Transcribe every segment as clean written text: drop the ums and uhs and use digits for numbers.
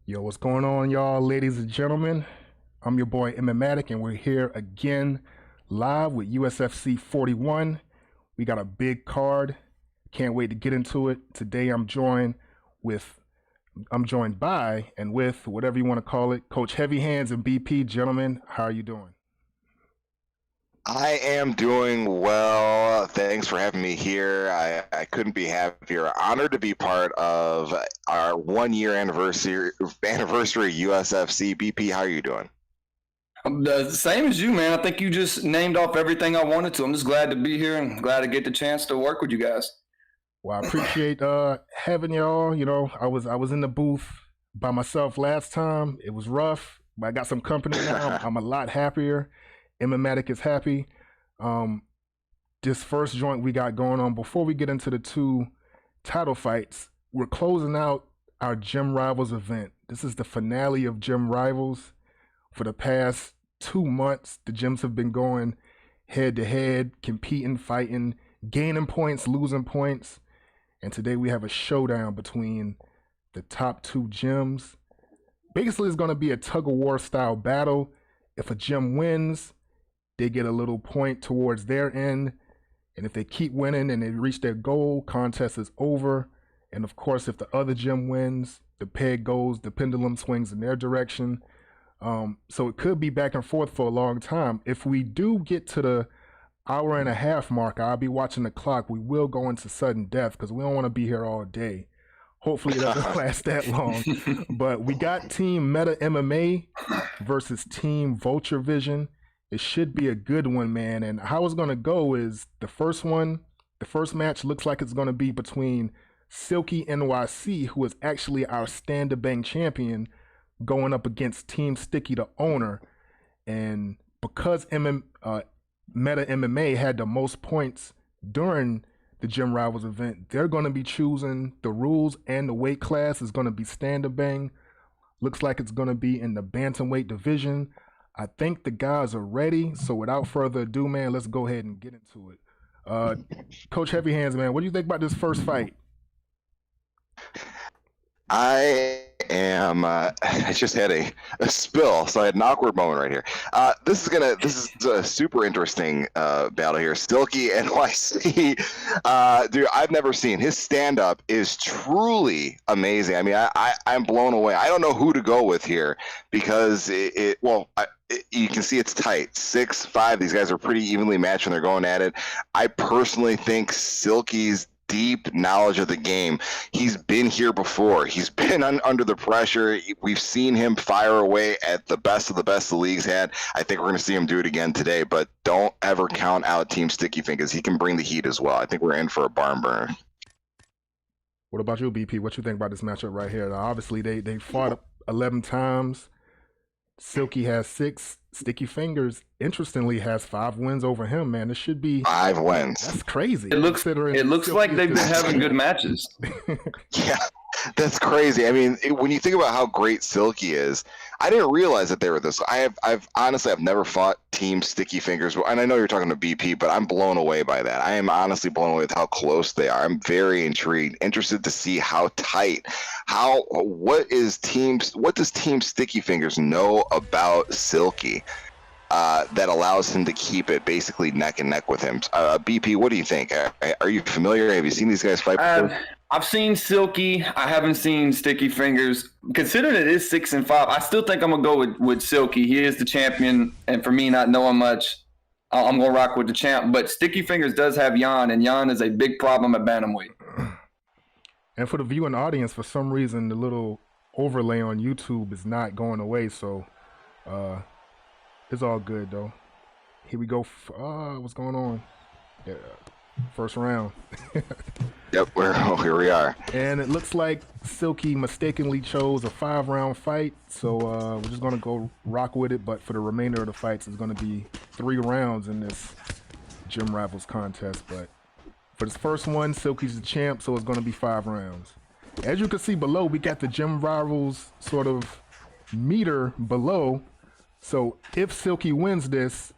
Yo, what's going on, y'all, ladies and gentlemen? I'm your boy Emmatic, and we're here again live with USFC 41. We got a big card. Can't wait to get into it. Today I'm joined by and with whatever you want to call it, Coach Heavy Hands and BP. Gentlemen, how are you doing? I am doing well. Thanks for having me here. I couldn't be happier. Honored to be part of our 1 year anniversary USFC. BP, how are you doing? The same as you, man. I think you just named off everything I wanted to. I'm just glad to be here and glad to get the chance to work with you guys. Well, I appreciate having y'all. You know, I was in the booth by myself last time. It was rough, but I got some company now. I'm a lot happier. Emmatic is happy. This first joint we got going on, before we get into the two title fights, we're closing out our Gym Rivals event. This is the finale of Gym Rivals. For the past 2 months, the gyms have been going head to head, competing, fighting, gaining points, losing points. And today we have a showdown between the top two gyms. Basically, it's going to be a tug of war style battle. If a gym wins, they get a little point towards their end. And if they keep winning and they reach their goal, contest is over. And of course, if the other gym wins, the peg goes, the pendulum swings in their direction. So it could be back and forth for a long time. If we do get to the hour and a half mark, I'll be watching the clock. We will go into sudden death because we don't want to be here all day. Hopefully it doesn't last that long. But we got Team Meta MMA versus Team Vulture Vision. It should be a good one, man. And how it's going to go is the first match looks like it's going to be between Silky NYC, who is actually our Stand to Bang champion, going up against Team Sticky, the owner. And because Meta MMA had the most points during the Gym Rivals event, they're going to be choosing the rules, and the weight class is going to be Stand to Bang. Looks like it's going to be in the bantamweight division. I think the guys are ready. So without further ado, man, let's go ahead and get into it. Coach Heavy Hands, man, what do you think about this first fight? I just had a spill, so I had an awkward moment right here. This is a super interesting battle here. Silky NYC, dude, I've never seen his stand up is truly amazing. I mean, I'm blown away. I don't know who to go with here because you can see it's tight. 6'5". These guys are pretty evenly matched when they're going at it. I personally think Silky's deep knowledge of the game. He's been here before. He's been under the pressure. We've seen him fire away at the best of the league's had. I think we're going to see him do it again today, but don't ever count out Team Sticky Fingers. He can bring the heat as well. I think we're in for a barn burner. What about you, BP? What you think about this matchup right here? Now, obviously, they fought 11 times. Silky has 6. Sticky Fingers, interestingly, has 5 wins over him, man. It should be 5 wins. That's crazy. It looks like they've been having good matches. Yeah, that's crazy. I mean, when you think about how great Silky is, I didn't realize that they were this. I've honestly never fought Team Sticky Fingers, and I know you're talking to BP, but I'm blown away by that. I am honestly blown away with how close they are. I'm very intrigued, interested to see how tight. What does Team Sticky Fingers know about Silky that allows him to keep it basically neck and neck with him? BP, what do you think? Are you familiar? Have you seen these guys fight before? I've seen Silky. I haven't seen Sticky Fingers. Considering it is 6-5, I still think I'm going to go with Silky. He is the champion, and for me not knowing much, I'm going to rock with the champ. But Sticky Fingers does have Jan, and Jan is a big problem at bantamweight. And for the viewing audience, for some reason, the little overlay on YouTube is not going away, so it's all good, though. Here we go. What's going on? Yeah, first round. Yep, here we are. And it looks like Silky mistakenly chose a 5-round fight, so we're just going to go rock with it. But for the remainder of the fights, it's going to be 3 rounds in this Gym Rivals contest. But for this first one, Silky's the champ, so it's going to be 5 rounds. As you can see below, we got the Gym Rivals sort of meter below. So if Silky wins this,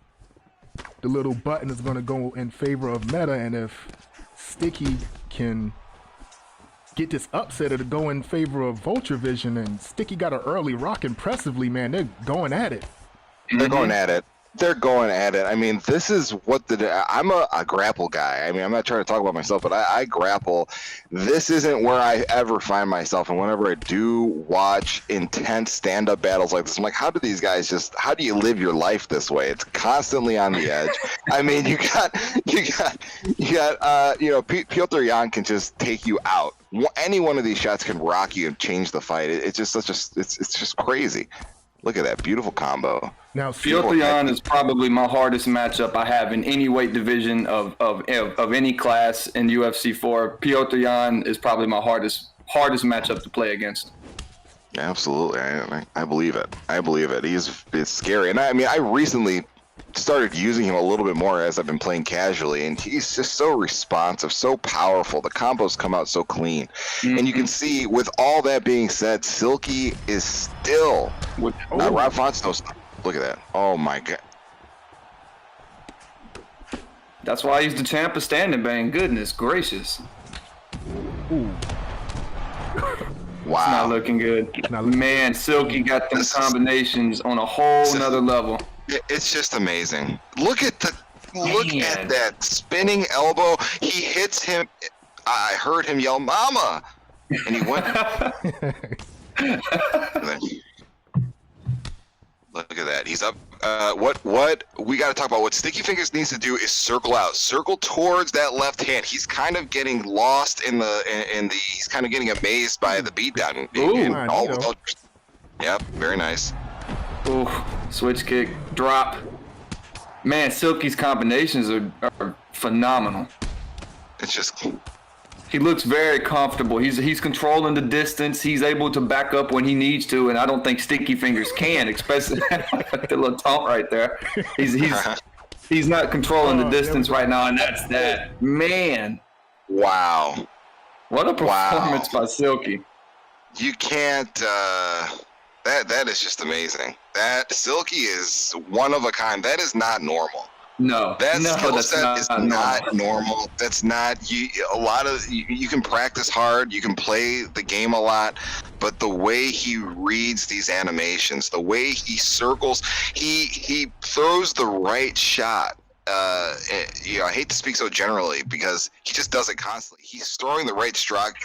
the little button is going to go in favor of Meta, and if Sticky can get this upset or to go in favor of Vulture Vision, and Sticky got an early rock impressively, man. They're going at it. They're going at it. They're going at it. I mean, this is what I'm a grapple guy. I mean, I'm not trying to talk about myself, but I grapple. This isn't where I ever find myself. And whenever I do watch intense stand-up battles like this, I'm like, how do these guys how do you live your life this way? It's constantly on the edge. I mean, you got, Piotr Jan can just take you out. Any one of these shots can rock you and change the fight. It's just it's just crazy. Look at that beautiful combo. Now, Piotr Jan is probably my hardest matchup I have in any weight division of any class in UFC 4. Piotr Jan is probably my hardest matchup to play against. Absolutely, I believe it. I believe it. It's scary, and I recently started using him a little bit more as I've been playing casually, and he's just so responsive, so powerful. The combos come out so clean, and you can see, with all that being said, Silky is still Rob Fontenot's. Look at that! Oh my god! That's why he's the champ of standing bang. Goodness gracious! Ooh. Wow, it's not looking good. Man, Silky got them combinations on a whole nother level. It's just amazing. Look at that spinning elbow. He hits him. I heard him yell, "Mama!" and he went. Look at that. He's up. What we got to talk about? What Sticky Fingers needs to do is circle out, circle towards that left hand. He's kind of getting lost in the. He's kind of getting amazed by the beatdown. Yep, very nice. Ooh, switch kick, drop. Man, Silky's combinations are phenomenal. It's just. He looks very comfortable. He's controlling the distance. He's able to back up when he needs to, and I don't think Sticky Fingers can, especially the little taunt right there. He's not controlling the distance right now, and that's that. Man. Wow. What a performance by Silky. You can't. That is just amazing. That Silky is one of a kind. That is not normal. No, that skill set is not normal. That's not you. You can practice hard, you can play the game a lot, but the way he reads these animations, the way he circles, he throws the right shot. I hate to speak so generally because he just does it constantly. He's throwing the right strike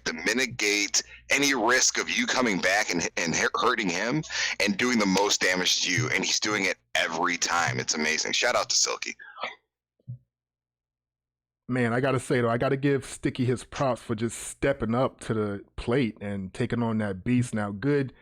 to mitigate any risk of you coming back and hurting him and doing the most damage to you, and he's doing it every time. It's amazing. Shout out to Silky. Man, I gotta say though, I gotta give Sticky his props for just stepping up to the plate and taking on that beast. Now, good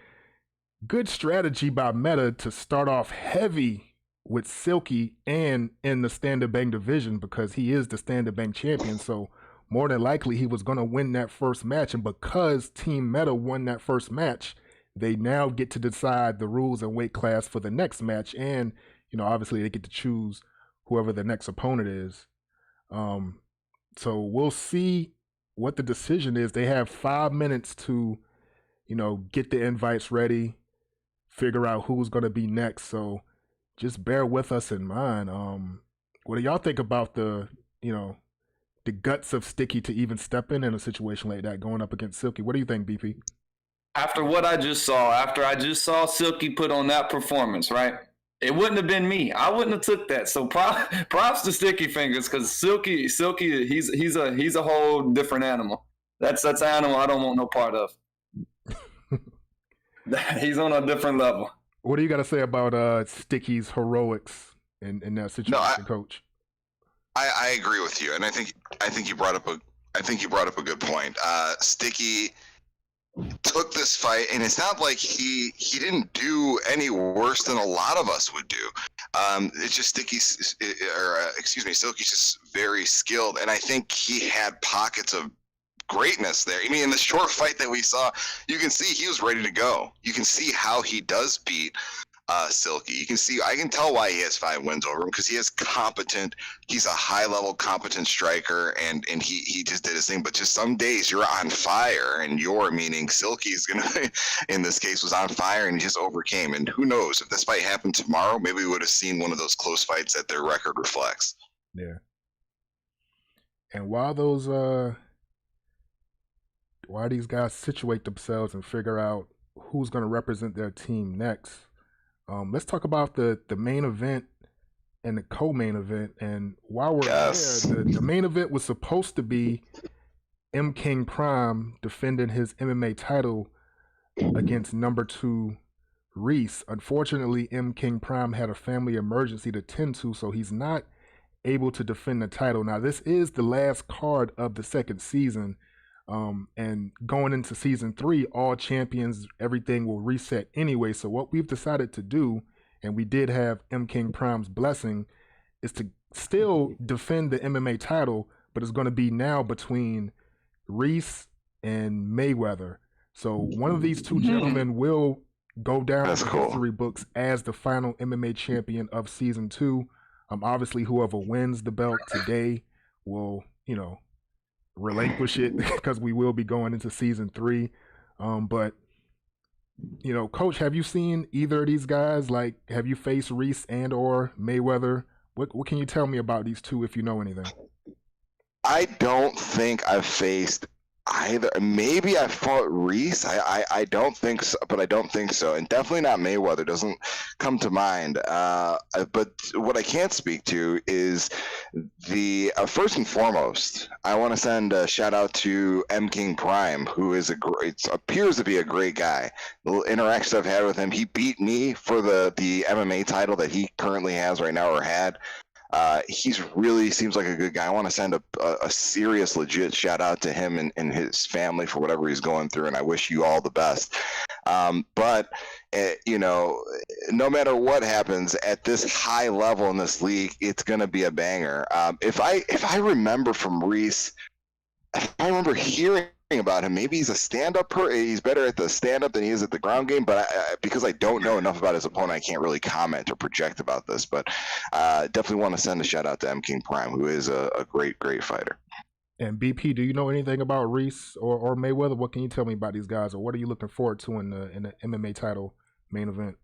strategy by Meta to start off heavy with Silky and in the Stand Up Bang division, because he is the Stand Up Bang champion. So more than likely he was going to win that first match. And because Team Meta won that first match, they now get to decide the rules and weight class for the next match. And, obviously they get to choose whoever the next opponent is. So we'll see what the decision is. They have 5 minutes to, get the invites ready, figure out who's going to be next. So just bear with us in mind. What do y'all think about the guts of Sticky to even step in a situation like that, going up against Silky? What do you think, BP? After I just saw Silky put on that performance, right? It wouldn't have been me. I wouldn't have took that. So props to Sticky Fingers, because Silky, he's a whole different animal. That's an animal I don't want no part of. He's on a different level. What do you got to say about Sticky's heroics in that situation, Coach? I agree with you, and I think you brought up a good point. Sticky took this fight, and it's not like he didn't do any worse than a lot of us would do. It's just Silky's just very skilled, and I think he had pockets of greatness there. I mean, in the short fight that we saw, you can see he was ready to go. You can see how he does beat Silky. I can tell why he has 5 wins over him, because he's a high level competent striker, and he just did his thing. But just some days you're on fire, and meaning Silky's gonna in this case was on fire, and he just overcame. And who knows, if this fight happened tomorrow, maybe we would have seen one of those close fights that their record reflects. Yeah. And while those while these guys situate themselves and figure out who's going to represent their team next, let's talk about the main event and the co-main event. And while we're Yes. there, the main event was supposed to be M King Prime defending his MMA title against number 2 Reese. Unfortunately, M King Prime had a family emergency to tend to, so he's not able to defend the title. Now, this is the last card of the second season, and going into season 3, all champions, everything will reset anyway. So what we've decided to do, and we did have M King Prime's blessing, is to still defend the MMA title, but it's going to be now between Reese and Mayweather. So one of these two gentlemen will go down in the history books as the final MMA champion of season 2. Obviously, whoever wins the belt today will, relinquish it because we will be going into season 3. But, Coach, have you seen either of these guys? Like, have you faced Reese and or Mayweather? What can you tell me about these two if you know anything? I don't think I've faced either. Maybe I fought Reese. I don't think so, but I don't think so. And definitely not Mayweather. Doesn't come to mind. But what I can't speak to is the first and foremost, I want to send a shout out to M King Prime, who is appears to be a great guy. The little interactions I've had with him, he beat me for the MMA title that he currently has right now or had. He's really seems like a good guy. I want to send a serious, legit shout out to him and his family for whatever he's going through, and I wish you all the best. But no matter what happens at this high level in this league, it's going to be a banger. If I remember from Reese, if I remember hearing about him, maybe he's a stand-up. He's better at the stand-up than he is at the ground game. But because I don't know enough about his opponent, I can't really comment or project about this. But definitely want to send a shout out to M King Prime, who is a great fighter. And BP, do you know anything about Reese or Mayweather? What can you tell me about these guys, or what are you looking forward to in the MMA title main event?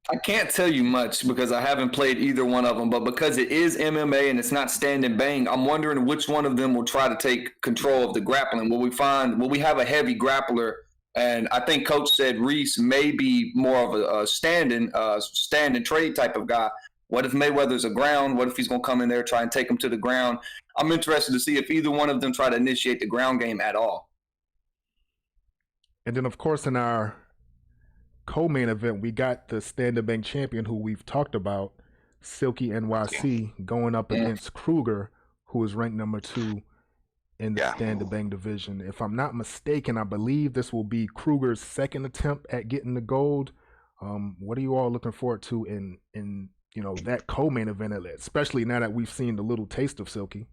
I can't tell you much because I haven't played either one of them, but because it is MMA and it's not stand and bang, I'm wondering which one of them will try to take control of the grappling. Will we have a heavy grappler? And I think Coach said Reese may be more of a stand and trade type of guy. What if Mayweather's a ground? What if he's going to come in there, try and take him to the ground? I'm interested to see if either one of them try to initiate the ground game at all. And then, of course, in our co-main event, we got the stand and bang champion who we've talked about, Silky NYC, going up against Kruger, who is ranked number 2 in the stand and bang division. If I'm not mistaken, I believe this will be Kruger's second attempt at getting the gold. What are you all looking forward to in that co-main event, especially now that we've seen the little taste of Silky?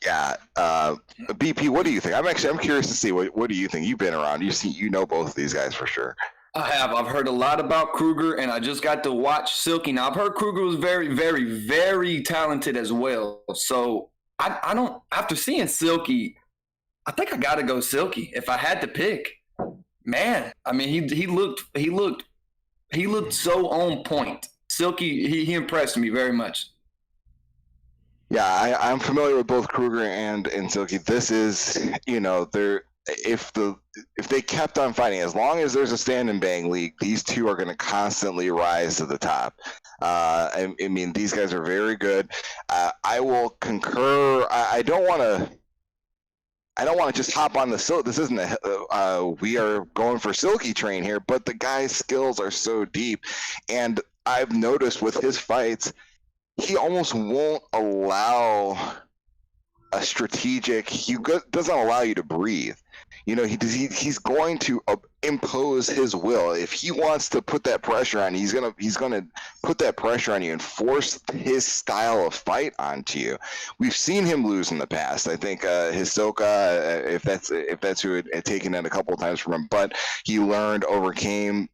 Yeah, BP, what do you think? I'm curious to see what do you think? You've been around. You know both of these guys for sure. I have. I've heard a lot about Kruger, and I just got to watch Silky. Now, I've heard Kruger was very, very, very talented as well. So I don't. After seeing Silky, I think I got to go Silky if I had to pick. Man, I mean, he looked so on point. Silky, he impressed me very much. Yeah, I'm familiar with both Kruger and Silky. This is, if they kept on fighting, as long as there's a stand and bang league, these two are going to constantly rise to the top. I mean, these guys are very good. I will concur. I don't want to just hop on the Silky. This isn't we are going for Silky train here, but the guy's skills are so deep, and I've noticed with his fights, he almost won't allow a strategic. He doesn't allow you to breathe. He's going to impose his will. If he wants to put that pressure on you, he's gonna put that pressure on you and force his style of fight onto you. We've seen him lose in the past. I think Hisoka, if that's who had taken it a couple of times from him, but he learned, overcame,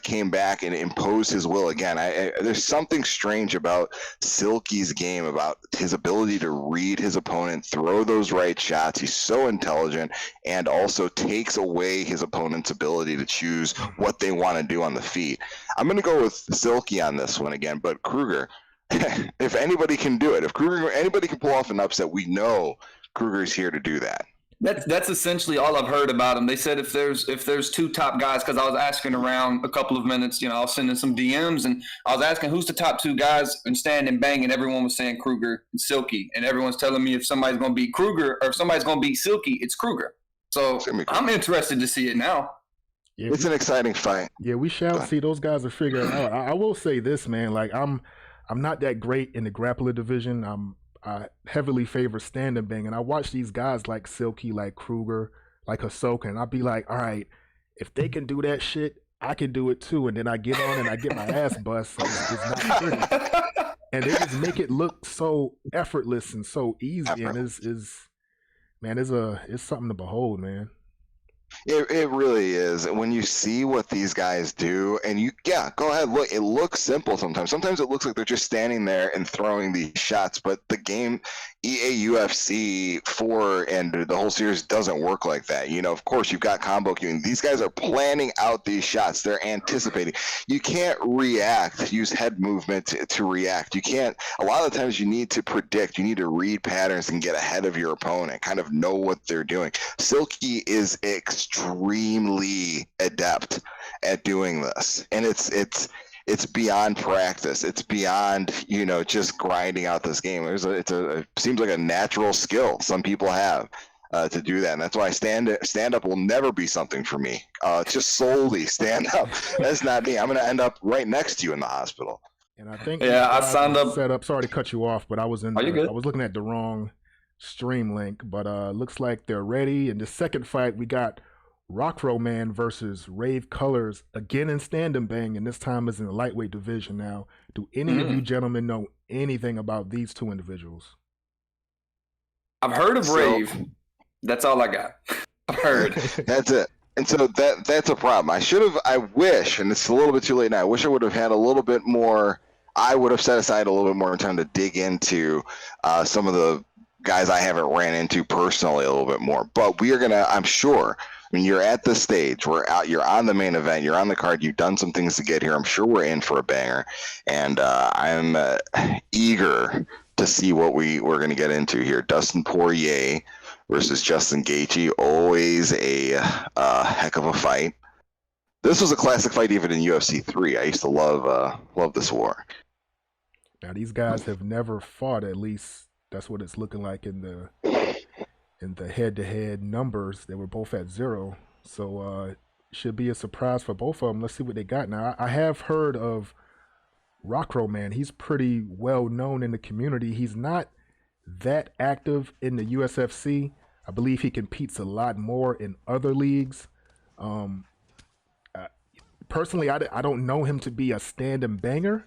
came back and imposed his will again. There's something strange about Silky's game, about his ability to read his opponent, throw those right shots. He's so intelligent, and also takes away his opponent's ability to choose what they want to do on the feet. I'm going to go with Silky on this one again, but Kruger, if anybody can do it, if anybody can pull off an upset, we know Kruger's here to do that. That's essentially all I've heard about him. They said if there's two top guys, because I was asking around a couple of minutes, I was sending some DMs and I was asking who's the top two guys in stand and bang, and everyone was saying Kruger and Silky, and everyone's telling me if somebody's gonna beat Kruger or if somebody's gonna beat Silky, it's Kruger. So I'm interested to see it now. Yeah, it's an exciting fight. Yeah, we shall see. Those guys are figuring it out. I will say this, man. Like I'm not that great in the grappler division. I heavily favor stand and bang, and I watch these guys like Silky, like Kruger, like Ahsoka, and I'll be like, all right, if they can do that shit, I can do it too. And then I get on and I get my ass bust. So it's not pretty. And they just make it look so effortless and so easy, and it's something to behold, man. It really is. When you see what these guys do, and go ahead, look, it looks simple sometimes. Sometimes it looks like they're just standing there and throwing these shots, but the game, EA UFC 4 and the whole series doesn't work like that. Of course, you've got combo queuing. These guys are planning out these shots. They're anticipating. You can't use head movement to react. You can't, a lot of the times you need to predict. You need to read patterns and get ahead of your opponent, kind of know what they're doing. Silky is extremely adept at doing this, and it's beyond practice. It's beyond just grinding out this game. It seems like a natural skill some people have to do that, and that's why stand up will never be something for me. Just solely stand up. That's not me. I'm going to end up right next to you in the hospital. And I think I signed up. Set up. Sorry to cut you off, but I was I was looking at the wrong stream link, but looks like they're ready. In the second fight, we got Rockro Man versus Rave Colors, again in stand and bang, and this time is in the lightweight division. Now, do any of you gentlemen know anything about these two individuals? I've heard of Rave. That's all I got. I've heard. That's it. And so that's a problem. I wish, and it's a little bit too late now, I wish I would have had a little bit more, I would have set aside a little bit more time to dig into some of the guys I haven't ran into personally a little bit more. But we are going to, I'm sure, you're at this stage, you're on the main event, you're on the card, you've done some things to get here. I'm sure we're in for a banger. And I'm eager to see what we're going to get into here. Dustin Poirier versus Justin Gaethje, always a heck of a fight. This was a classic fight even in UFC 3. I used to love this war. Now these guys have never fought, at least that's what it's looking like in the head-to-head numbers. They were both at 0, so should be a surprise for both of them. Let's see what they got. Now I have heard of Rockro Man. He's pretty well known in the community. He's not that active in the USFC. I believe he competes a lot more in other leagues. Personally, I don't know him to be a stand and banger.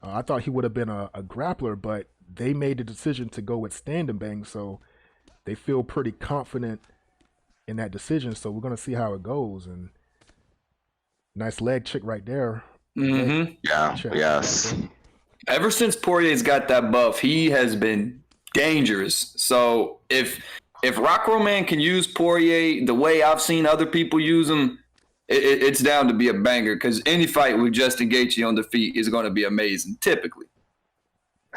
I thought he would have been a grappler, but they made the decision to go with stand and bang, so they feel pretty confident in that decision. So we're gonna see how it goes. And nice leg check right there. Mm-hmm. Yes. Ever since Poirier's got that buff, he has been dangerous. So if Rockro Man can use Poirier the way I've seen other people use him, it's down to be a banger, because any fight with Justin Gaethje on the feet is going to be amazing, typically.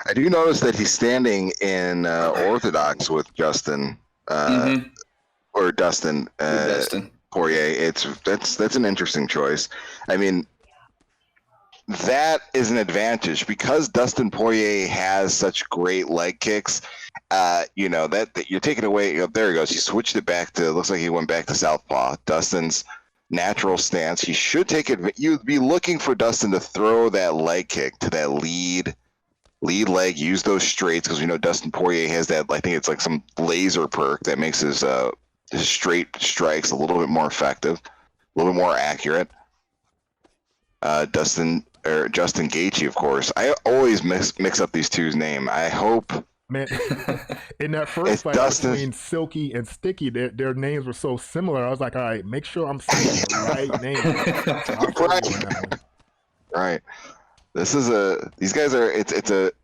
I do notice that he's standing in orthodox with Justin, or Dustin, Poirier. That's an interesting choice. I mean, that is an advantage because Dustin Poirier has such great leg kicks. That you're taking away. There he goes. He switched it back to. Looks like he went back to southpaw. Dustin's natural stance. He should take it. You'd be looking for Dustin to throw that leg kick to that lead leg. Use those straights, because we know Dustin Poirier has that. I think it's like some laser perk that makes his straight strikes a little bit more effective, a little bit more accurate. Justin Gaethje, of course. I always mix up these two's name. I hope. Man, in that first fight between Silky and Sticky, their names were so similar. I was like, all right, make sure I'm saying the right name. Right. This is these guys are,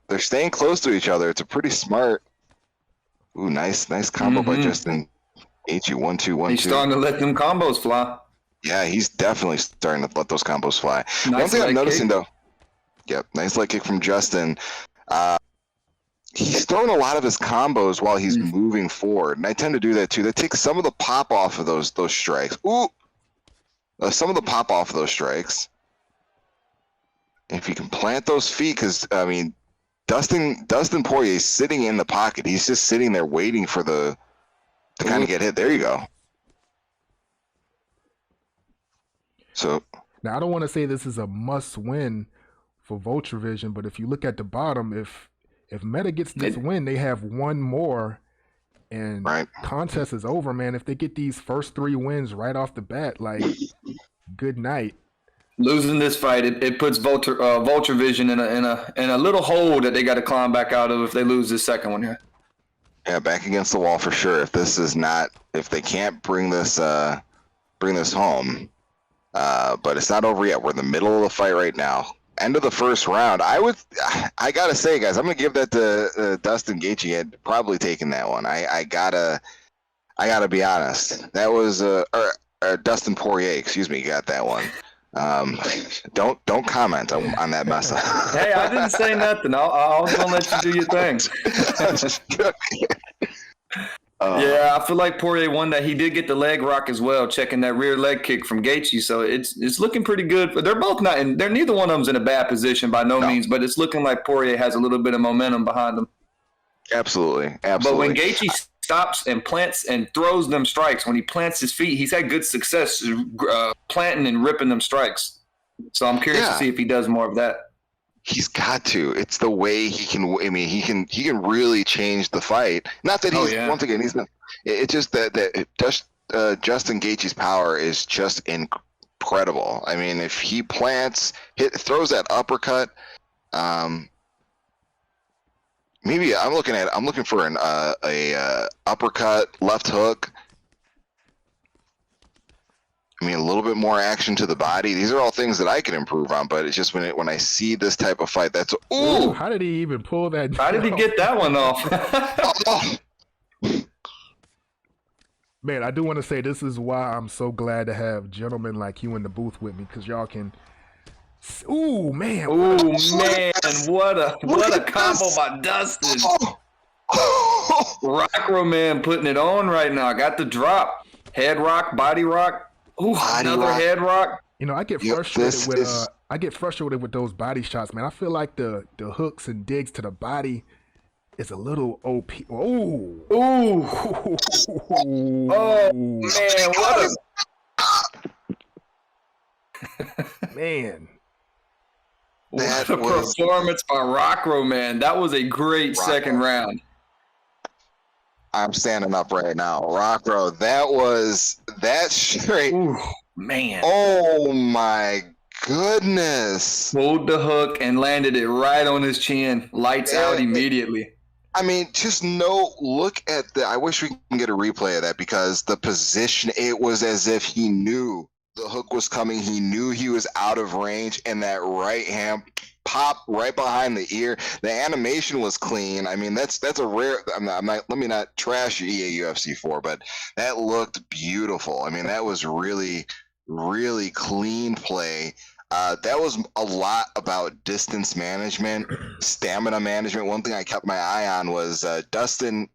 they're staying close to each other. It's a pretty smart. Ooh, nice combo by Justin Gaethje. 1-2, 1-2. He's starting to let them combos fly. Yeah, he's definitely starting to let those combos fly. Nice. One thing I'm noticing though, nice leg kick from Justin. he's throwing a lot of his combos while he's moving forward, and I tend to do that too. That takes some of the pop off of those strikes. Ooh, some of the pop off of those strikes. If you can plant those feet, because I mean, Dustin Poirier is sitting in the pocket. He's just sitting there waiting for to kind of get hit. There you go. So now I don't want to say this is a must-win for Vulture Vision, but if you look at the bottom, if Meta gets this win, they have one more, and contest is over, man. If they get these first 3 wins right off the bat, like, good night. Losing this fight, it puts Vulture Vision in a little hole that they got to climb back out of if they lose this second one here. Yeah, back against the wall for sure. If they can't bring this home, but it's not over yet. We're in the middle of the fight right now. End of the first round. I gotta say, guys, I'm gonna give that to Dustin Gaethje. Had probably taken that one. I gotta be honest. That was Dustin Poirier, excuse me, got that one. Don't comment on that mess up. Hey, I didn't say nothing. I was gonna let you do your thing. Yeah, I feel like Poirier won that. He did get the leg rock as well, checking that rear leg kick from Gaethje. So it's looking pretty good. But they're both not in. They're neither one of them's in a bad position by no means. But it's looking like Poirier has a little bit of momentum behind him. Absolutely. But when Gaethje stops and plants and throws them strikes, when he plants his feet, he's had good success planting and ripping them strikes. So I'm curious to see if he does more of that. He's got to. It's the way he can. I mean, he can really change the fight. Not that he's once again he's not. It's just that Justin Gaethje's power is just incredible. I mean, if he throws that uppercut, maybe I'm looking for an uppercut, left hook. I mean, a little bit more action to the body. These are all things that I can improve on, but it's just when I see this type of fight, that's ooh. How did he even pull that? How did he get that one off? Man, I do want to say this is why I'm so glad to have gentlemen like you in the booth with me, because y'all can. Ooh man! What a combo by Dustin. Rockro man putting it on right now. Got the drop, head rock, body rock. Ooh, another head rock. You know, I get frustrated with those body shots, man. I feel like the hooks and digs to the body is a little OP. Ooh. Oh man, what a man. What a performance by Rockro, man. That was a great second round. I'm standing up right now. Rockro, that straight. Ooh, man. Oh my goodness. Pulled the hook and landed it right on his chin. Lights out immediately. I mean, look at I wish we can get a replay of that, because the position, it was as if he knew the hook was coming. He knew he was out of range, and that right hand pop right behind the ear. The animation was clean. I mean, that's a rare. Let me not trash EA UFC 4, but that looked beautiful. I mean, that was really, really clean play. That was a lot about distance management, stamina management. One thing I kept my eye on was Dustin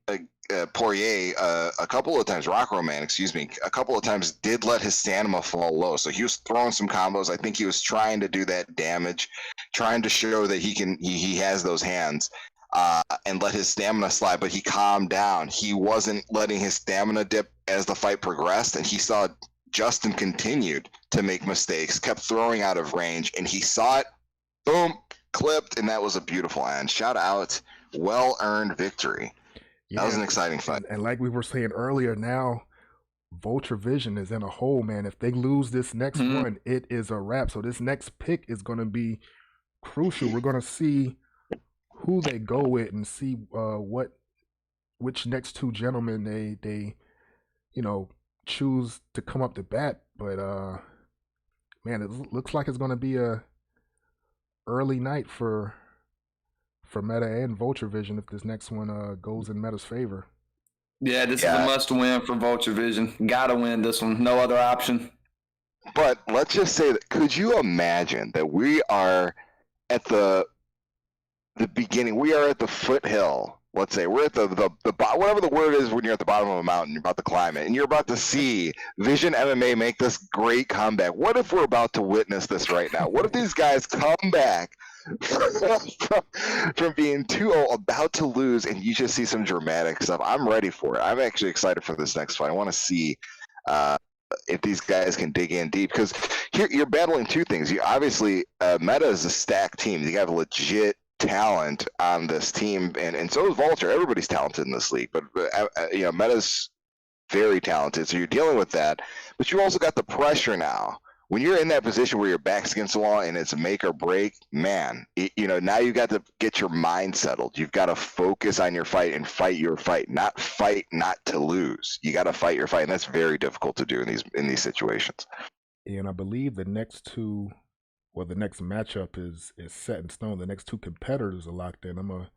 Poirier, a couple of times, Rockro man, excuse me, a couple of times did let his stamina fall low. So he was throwing some combos. I think he was trying to do that damage, trying to show that he has those hands, and let his stamina slide, but he calmed down. He wasn't letting his stamina dip as the fight progressed, and he saw Justin continued to make mistakes, kept throwing out of range, and he saw it, boom, clipped, and that was a beautiful end. Shout out, well-earned victory. That was an exciting fight. And like we were saying earlier, now Vulture Vision is in a hole, man. If they lose this next one, it is a wrap. So this next pick is going to be crucial. We're going to see who they go with and see which next two gentlemen they choose to come up to bat. But man, it looks like it's going to be a early night for Meta and Vulture Vision if this next one goes in Meta's favor. Yeah, this is a must-win for Vulture Vision. Gotta win this one. No other option. But let's just say that, could you imagine that we are at the the beginning. We are at the foothill. Let's say we're at the whatever the word is when you're at the bottom of a mountain, you're about to climb it, and you're about to see Vision MMA make this great comeback. What if we're about to witness this right now? What if these guys come back from being 2-0, about to lose, and you just see some dramatic stuff? I'm ready for it. I'm actually excited for this next fight. I want to see if these guys can dig in deep, because here you're battling two things. You obviously Meta is a stacked team. You have legit talent on this team, and so is Vulture. Everybody's talented in this league, but Meta's very talented, so you're dealing with that. But you also got the pressure now. When you're in that position where your back's against the wall and it's a make or break, man, now you got to get your mind settled. You've got to focus on your fight and fight your fight, not to lose. You got to fight your fight, and that's very difficult to do in these situations. And I believe the next matchup is set in stone. The next two competitors are locked in. I'm gonna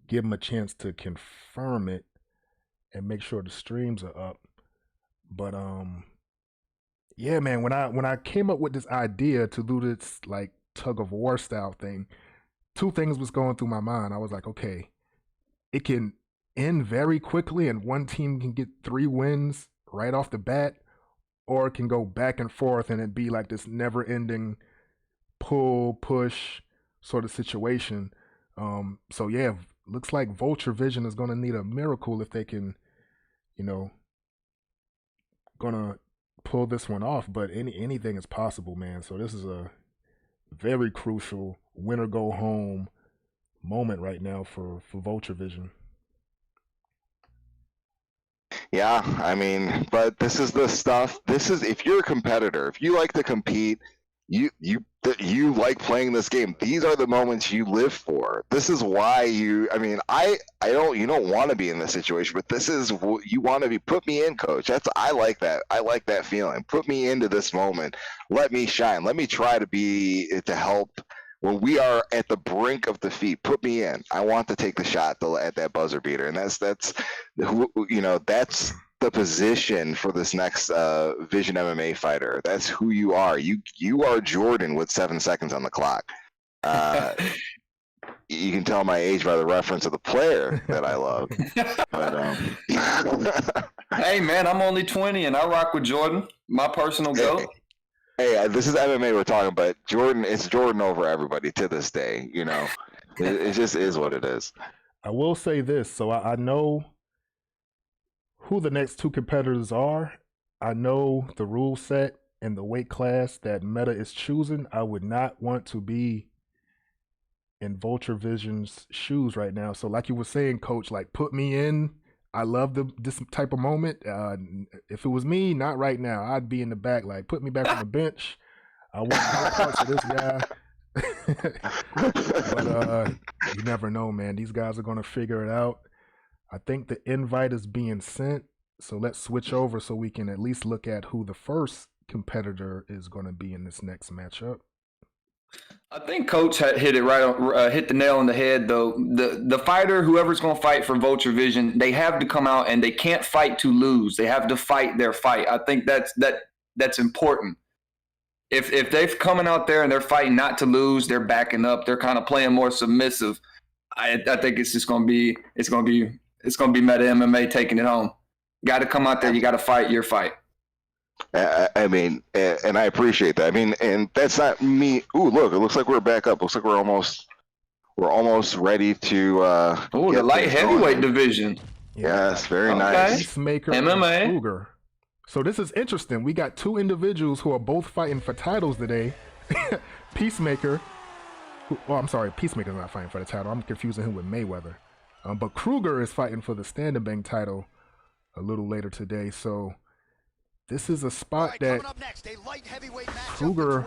give them a chance to confirm it and make sure the streams are up. But yeah, man, when I came up with this idea to do this like tug of war style thing, two things was going through my mind. I was like, okay, it can end very quickly and one team can get 3 wins right off the bat, or it can go back and forth and it be like this never ending pull push sort of situation. So yeah, looks like Vulture Vision is gonna need a miracle if they can, gonna pull this one off. But anything is possible, man. So this is a very crucial win or go home moment right now for Vulture Vision. Yeah, I mean, but this is the stuff. This is, if you're a competitor, if you like to compete, you like playing this game. These are the moments you live for. This is why you don't want to be in this situation, but this is what you want to be. Put me in, coach. I like that feeling. Put me into this moment. Let me shine. Let me try to help when we are at the brink of defeat. Put me in. I want to take the shot at that buzzer beater, and that's the position for this next Vision MMA fighter. That's who you are. You are Jordan with 7 seconds on the clock. You can tell my age by the reference of the player that I love. But, hey man, I'm only 20 and I rock with Jordan, my personal goat. Hey, this is MMA we're talking, but it's Jordan over everybody to this day. It just is what it is. I will say this, so I know who the next two competitors are. I know the rule set and the weight class that Meta is choosing. I would not want to be in Vulture Vision's shoes right now. So like you were saying, coach, like put me in. I love this type of moment. If it was me, not right now, I'd be in the back, like put me back on the bench. I want no parts of this guy. But you never know, man. These guys are going to figure it out. I think the invite is being sent, so let's switch over so we can at least look at who the first competitor is going to be in this next matchup. I think Coach hit the nail on the head, though. The fighter, whoever's going to fight for Vulture Vision, they have to come out and they can't fight to lose. They have to fight their fight. I think that's important. If they've coming out there and they're fighting not to lose, they're backing up, they're kind of playing more submissive. I think it's just going to be Meta MMA taking it home. Got to come out there. You got to fight your fight. I mean, and I appreciate that. I mean, and that's not me. Ooh, look! It looks like we're back up. Looks like we're almost ready to. The light heavyweight division. Yes, very nice. Peacemaker MMA. And Kruger. So this is interesting. We got two individuals who are both fighting for titles today. Peacemaker. Peacemaker's not fighting for the title. I'm confusing him with Mayweather. But Kruger is fighting for the Stand and Bang title a little later today. So this is a spot that Kruger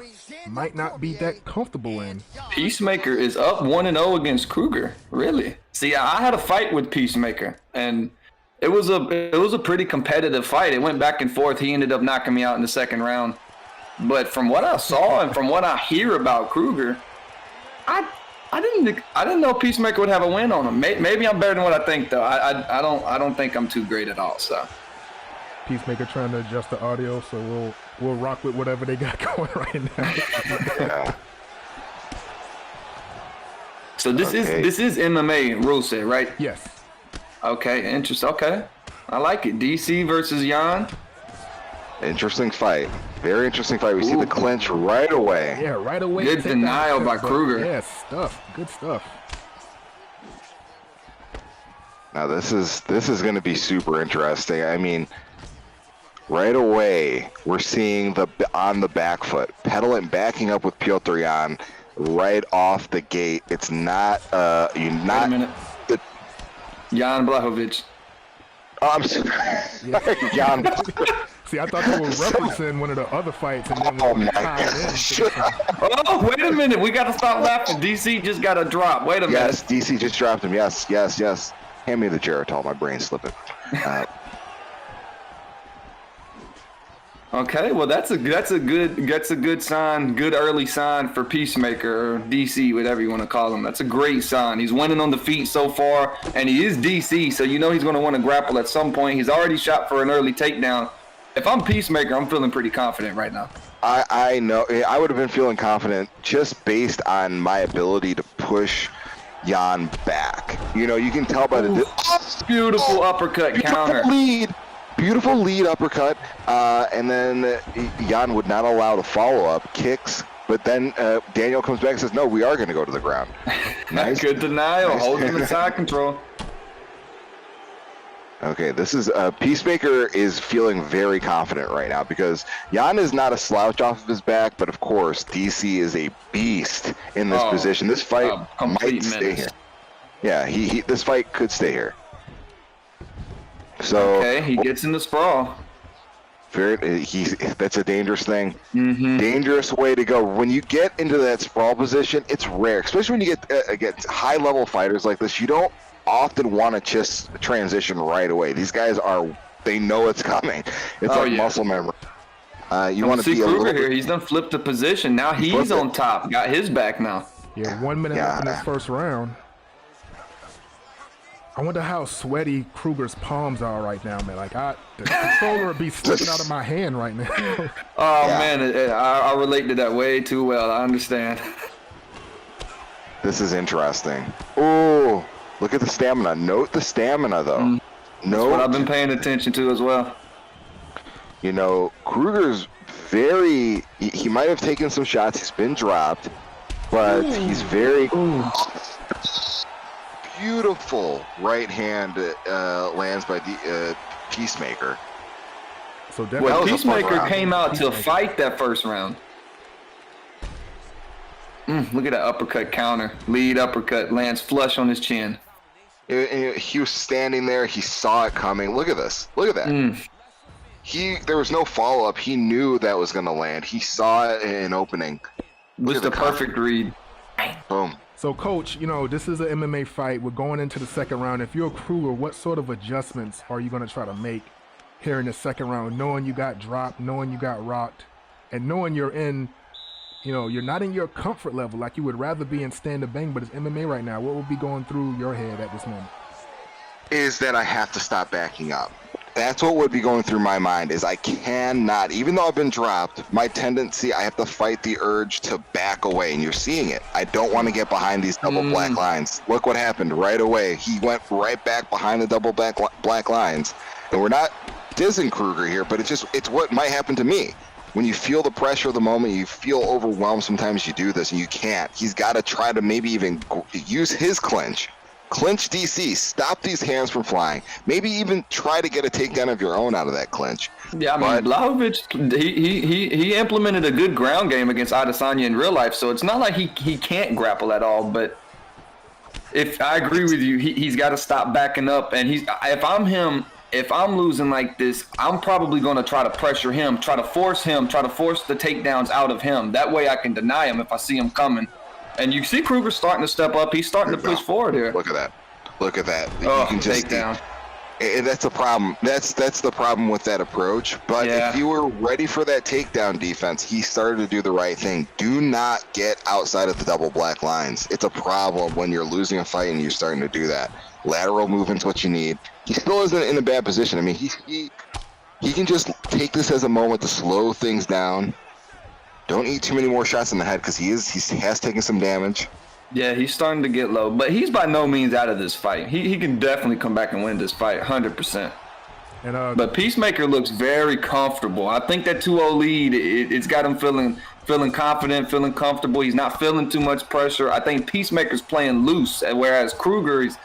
might not be that comfortable in. Peacemaker is up 1-0 against Kruger. Really? See, I had a fight with Peacemaker, and it was a pretty competitive fight. It went back and forth. He ended up knocking me out in the second round. But from what I saw and from what I hear about Kruger, I didn't know Peacemaker would have a win on him. Maybe I'm better than what I think, though. I don't think I'm too great at all. So Peacemaker trying to adjust the audio, so we'll rock with whatever they got going right now. Yeah. So this is MMA rule set, right? Yes. Okay, interesting. Okay, I like it. DC versus Jan. Interesting fight. Very interesting fight. We see the clinch right away. Yeah, right away. Good denial by Kruger. Yeah, stuff. Good stuff. Now this is going to be super interesting. I mean, right away we're seeing on the back foot, pedaling, backing up with Piotr Jan right off the gate. It's not Wait a minute. Jan Blachowicz. Oh, I'm sorry. Jan. See, I thought they were referencing one of the other fights, and then Oh my gosh. Oh, wait a minute. We got to stop laughing. DC just got a drop. Wait a minute. Yes, DC just dropped him. Yes. Hand me the Geritol. My brain's slipping. Okay, well that's a good sign, good early sign for Peacemaker or DC, whatever you want to call him. That's a great sign. He's winning on the feet so far, and he is DC, so you know he's going to want to grapple at some point. He's already shot for an early takedown. If I'm Peacemaker, I'm feeling pretty confident right now. I know. I would have been feeling confident just based on my ability to push Jan back. You know, you can tell by the beautiful uppercut counter. Beautiful lead uppercut, and then Jan would not allow the follow-up kicks, but then Daniel comes back and says, no, we are going to go to the ground. Nice. Good denial. Nice. Hold him in side control. Okay, this is Peacemaker is feeling very confident right now because Jan is not a slouch off of his back, but of course DC is a beast in this position. This fight might stay here. Yeah, this fight could stay here. So okay, he gets in the sprawl. That's a dangerous thing. Mm-hmm. Dangerous way to go. When you get into that sprawl position, it's rare, especially when you get against high-level fighters like this. You don't often want to just transition right away. These guys they know it's coming. It's like muscle memory. You want to see Kruger here. He's done flipped the position. Now he's on top. Got his back now. Yeah, 1 minute left in this first round. I wonder how sweaty Kruger's palms are right now, man. Like, the controller would be slipping out of my hand right now. Man, I relate to that way too well. I understand. This is interesting. Oh, look at the stamina. Note the stamina, though. That's what I've been paying attention to as well. You know, Kruger's he might have taken some shots. He's been dropped, but he's very... Beautiful right hand lands by the Peacemaker. So Peacemaker came out to fight that first round. Look at that uppercut counter. Lead uppercut lands flush on his chin. He was standing there. He saw it coming. Look at this. Look at that. There was no follow-up. He knew that was going to land. He saw it in an opening. Just a perfect read. Boom. So, Coach, you know, this is an MMA fight. We're going into the second round. If you're Kruger, what sort of adjustments are you going to try to make here in the second round, knowing you got dropped, knowing you got rocked, and knowing you're not in your comfort level, like you would rather be in stand and bang, but it's MMA right now. What will be going through your head at this moment? Is that I have to stop backing up. That's what would be going through my mind is I cannot, even though I've been dropped, my tendency, I have to fight the urge to back away, and you're seeing it. I don't want to get behind these double black lines. Look what happened right away. He went right back behind the double black lines. And we're not dissing Kruger here, but it's what might happen to me. When you feel the pressure of the moment, you feel overwhelmed, sometimes you do this, and you can't. He's got to try to maybe even use his clinch. Clinch DC, stop these hands from flying. Maybe even try to get a takedown of your own out of that clinch. Yeah, I mean, Blachowicz, he implemented a good ground game against Adesanya in real life, so it's not like he can't grapple at all. But if I agree with you, he's got to stop backing up. And if I'm him, if I'm losing like this, I'm probably going to try to pressure him, try to force the takedowns out of him. That way I can deny him if I see him coming. And you see Kruger starting to step up. He's starting to push forward here. Look at that. Look at that. Oh, you can just takedown. And that's the problem. That's the problem with that approach. But if you were ready for that takedown defense, he started to do the right thing. Do not get outside of the double black lines. It's a problem when you're losing a fight and you're starting to do that. Lateral movement's what you need. He still isn't in a bad position. I mean, he can just take this as a moment to slow things down. Don't eat too many more shots in the head because he has taken some damage. Yeah, he's starting to get low, but he's by no means out of this fight. He can definitely come back and win this fight, 100%. And But Peacemaker looks very comfortable. I think that 2-0 lead, it's got him feeling confident, feeling comfortable. He's not feeling too much pressure. I think Peacemaker's playing loose, whereas Kruger is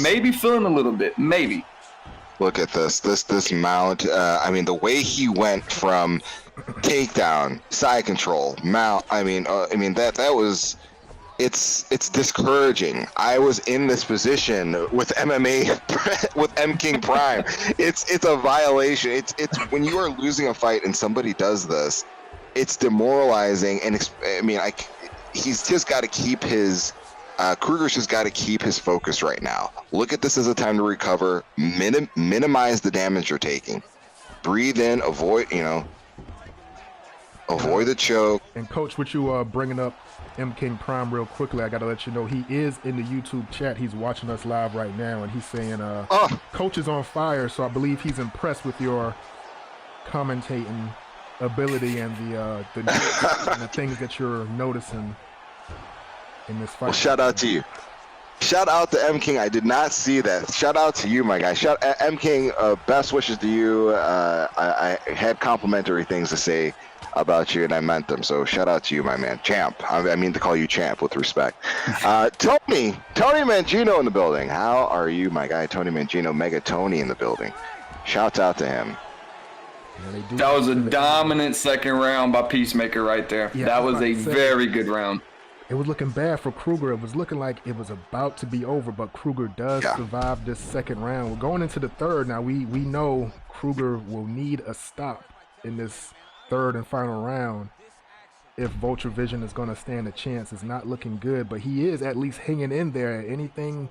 maybe feeling a little bit, maybe. Look at this mount. I mean, the way he went from takedown, side control, mount. I mean, that was. It's discouraging. I was in this position with MMA with M King Prime. It's a violation. It's when you are losing a fight and somebody does this, it's demoralizing. And he's just got to keep his Kruger's just got to keep his focus right now. Look at this as a time to recover, minimize the damage you're taking, breathe in, avoid the choke. And Coach, with you bringing up M King Prime real quickly, I gotta let you know he is in the YouTube chat. He's watching us live right now, and he's saying, "Coach is on fire." So I believe he's impressed with your commentating ability and the and the things that you're noticing in this fight. Well, shout out to you. Shout out to M King. I did not see that. Shout out to you, my guy. M King. Best wishes to you. I had complimentary things to say about you, and I meant them. So shout out to you, my man. Champ. I mean to call you champ with respect. Tony Mangino in the building. How are you, my guy? Tony Mangino, Mega Tony in the building. Shouts out to him. Yeah, that was a dominant second round by Peacemaker right there. Yeah, that was a very good round. It was looking bad for Kruger. It was looking like it was about to be over, but Kruger does survive this second round. We're going into the third now. We know Kruger will need a stop in this third and final round if Vulture Vision is going to stand a chance. It's not looking good, but he is at least hanging in there. Anything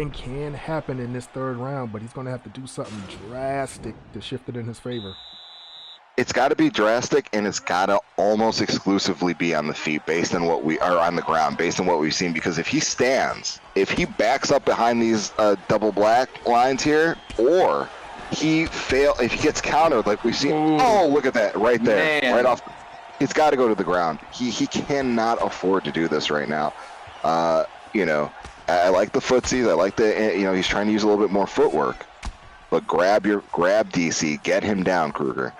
can happen in this third round, but he's going to have to do something drastic to shift it in his favor. It's got to be drastic, and it's got to almost exclusively be on the feet based on what we are on the ground, based on what we've seen. Because if he stands, if he backs up behind these double black lines here, or if he gets countered like we've seen. Ooh. Oh, look at that right there, right off. It's got to go to the ground. He cannot afford to do this right now. I like the footsies. I like he's trying to use a little bit more footwork, but grab DC, get him down, Kruger.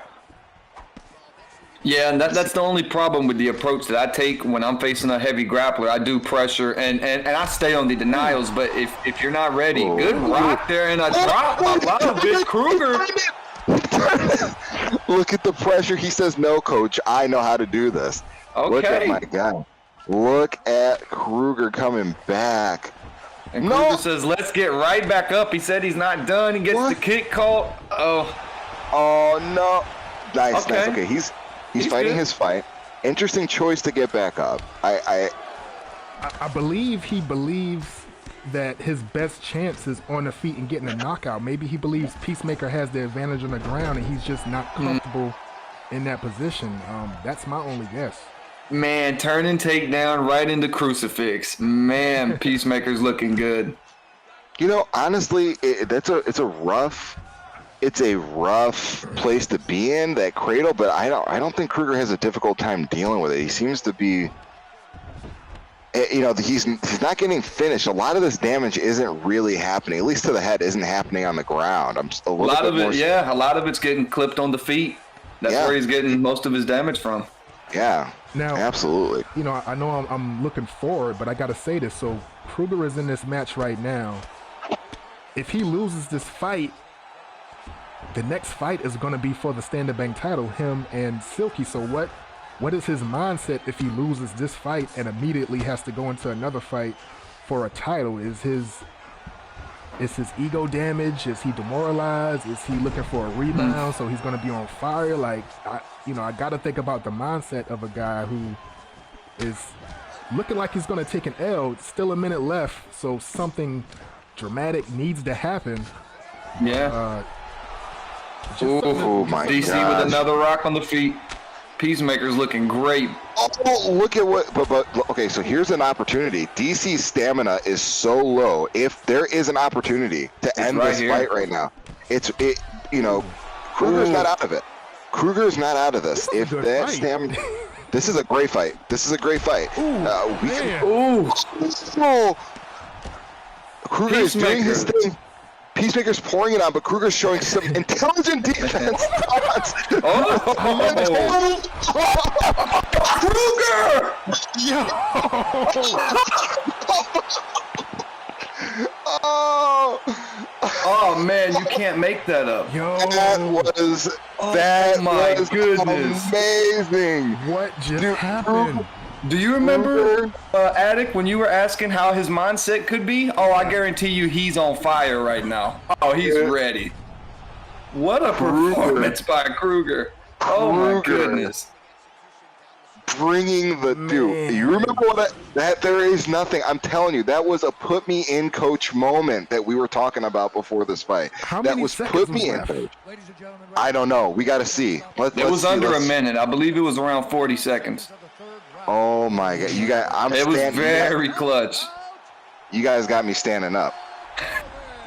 Yeah, and that's the only problem with the approach that I take when I'm facing a heavy grappler. I do pressure and I stay on the denials, but if you're not ready, good rock there and a drop. I love it, Kruger. Look at the pressure. He says, "No, coach, I know how to do this." Okay. Look at my guy. Look at Kruger coming back. And Kruger says, "Let's get right back up." He said he's not done. He gets the kick called. Oh no. Nice. Okay, He's fighting his fight. Interesting choice to get back up. I believe he believes that his best chance is on the feet and getting a knockout. Maybe he believes Peacemaker has the advantage on the ground and he's just not comfortable in that position. That's my only guess. Man, turning takedown right into crucifix. Man, Peacemaker's looking good. Honestly, it's a rough place to be in, that cradle, but I don't think Kruger has a difficult time dealing with it. He seems to be, he's not getting finished. A lot of this damage isn't really happening, at least to the head, isn't happening on the ground. A lot of it's getting clipped on the feet. That's where he's getting most of his damage from. Yeah. Now, absolutely. I know I'm looking forward, but I got to say this. So Kruger is in this match right now. If he loses this fight, the next fight is going to be for the Standard Bank title, him and Silky. So what is his mindset if he loses this fight and immediately has to go into another fight for a title? Is his ego damaged? Is he demoralized? Is he looking for a rebound? So he's going to be on fire? Like, I got to think about the mindset of a guy who is looking like he's going to take an L. Still a minute left, so something dramatic needs to happen. Yeah. Oh my God! DC with another rock on the feet. Peacemaker's looking great. Oh, look at what. But okay, so here's an opportunity. DC's stamina is so low. If there is an opportunity to end this fight right now, Kruger's not out of it. Kruger's not out of this. If that stamina, This is a great fight. Kruger is doing his thing. Peacemaker's pouring it on, but Kruger's showing some intelligent defense. Kruger! Yo! Oh man, you can't make that up. Yo! That was goodness. Amazing. What just happened? Do you remember, Attic, when you were asking how his mindset could be? Oh, I guarantee you he's on fire right now. Oh, he's ready. What a performance by Kruger. Oh, my goodness. Bringing the dude. You remember that there is nothing. I'm telling you, that was a put me in coach moment that we were talking about before this fight. That was put me in coach. I don't know. We got to see. It was under a minute. I believe it was around 40 seconds. Oh my God! It was very clutch. You guys got me standing up.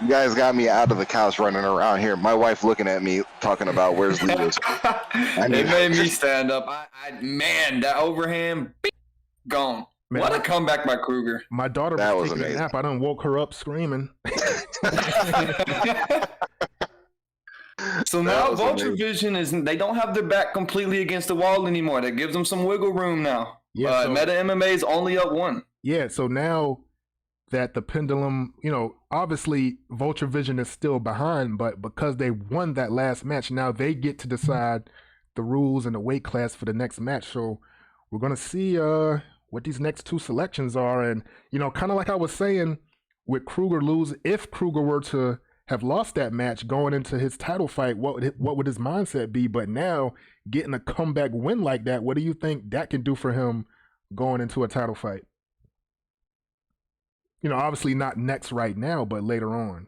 You guys got me out of the couch running around here. My wife looking at me talking about where's Leaders. It made me stand up. Man, that overhand, gone. Man, what a comeback by Kruger. My daughter was taking a nap. I done woke her up screaming. So now Vulture Vision they don't have their back completely against the wall anymore. That gives them some wiggle room now. Yeah, Meta MMA is only up 1. Yeah, so now that the pendulum, obviously Vulture Vision is still behind, but because they won that last match, now they get to decide the rules and the weight class for the next match. So we're going to see what these next 2 selections are. And, kind of like I was saying, with Kruger if Kruger were to have lost that match going into his title fight, what would his mindset be? But now, getting a comeback win like that, what do you think that can do for him going into a title fight? Obviously not next right now, but later on.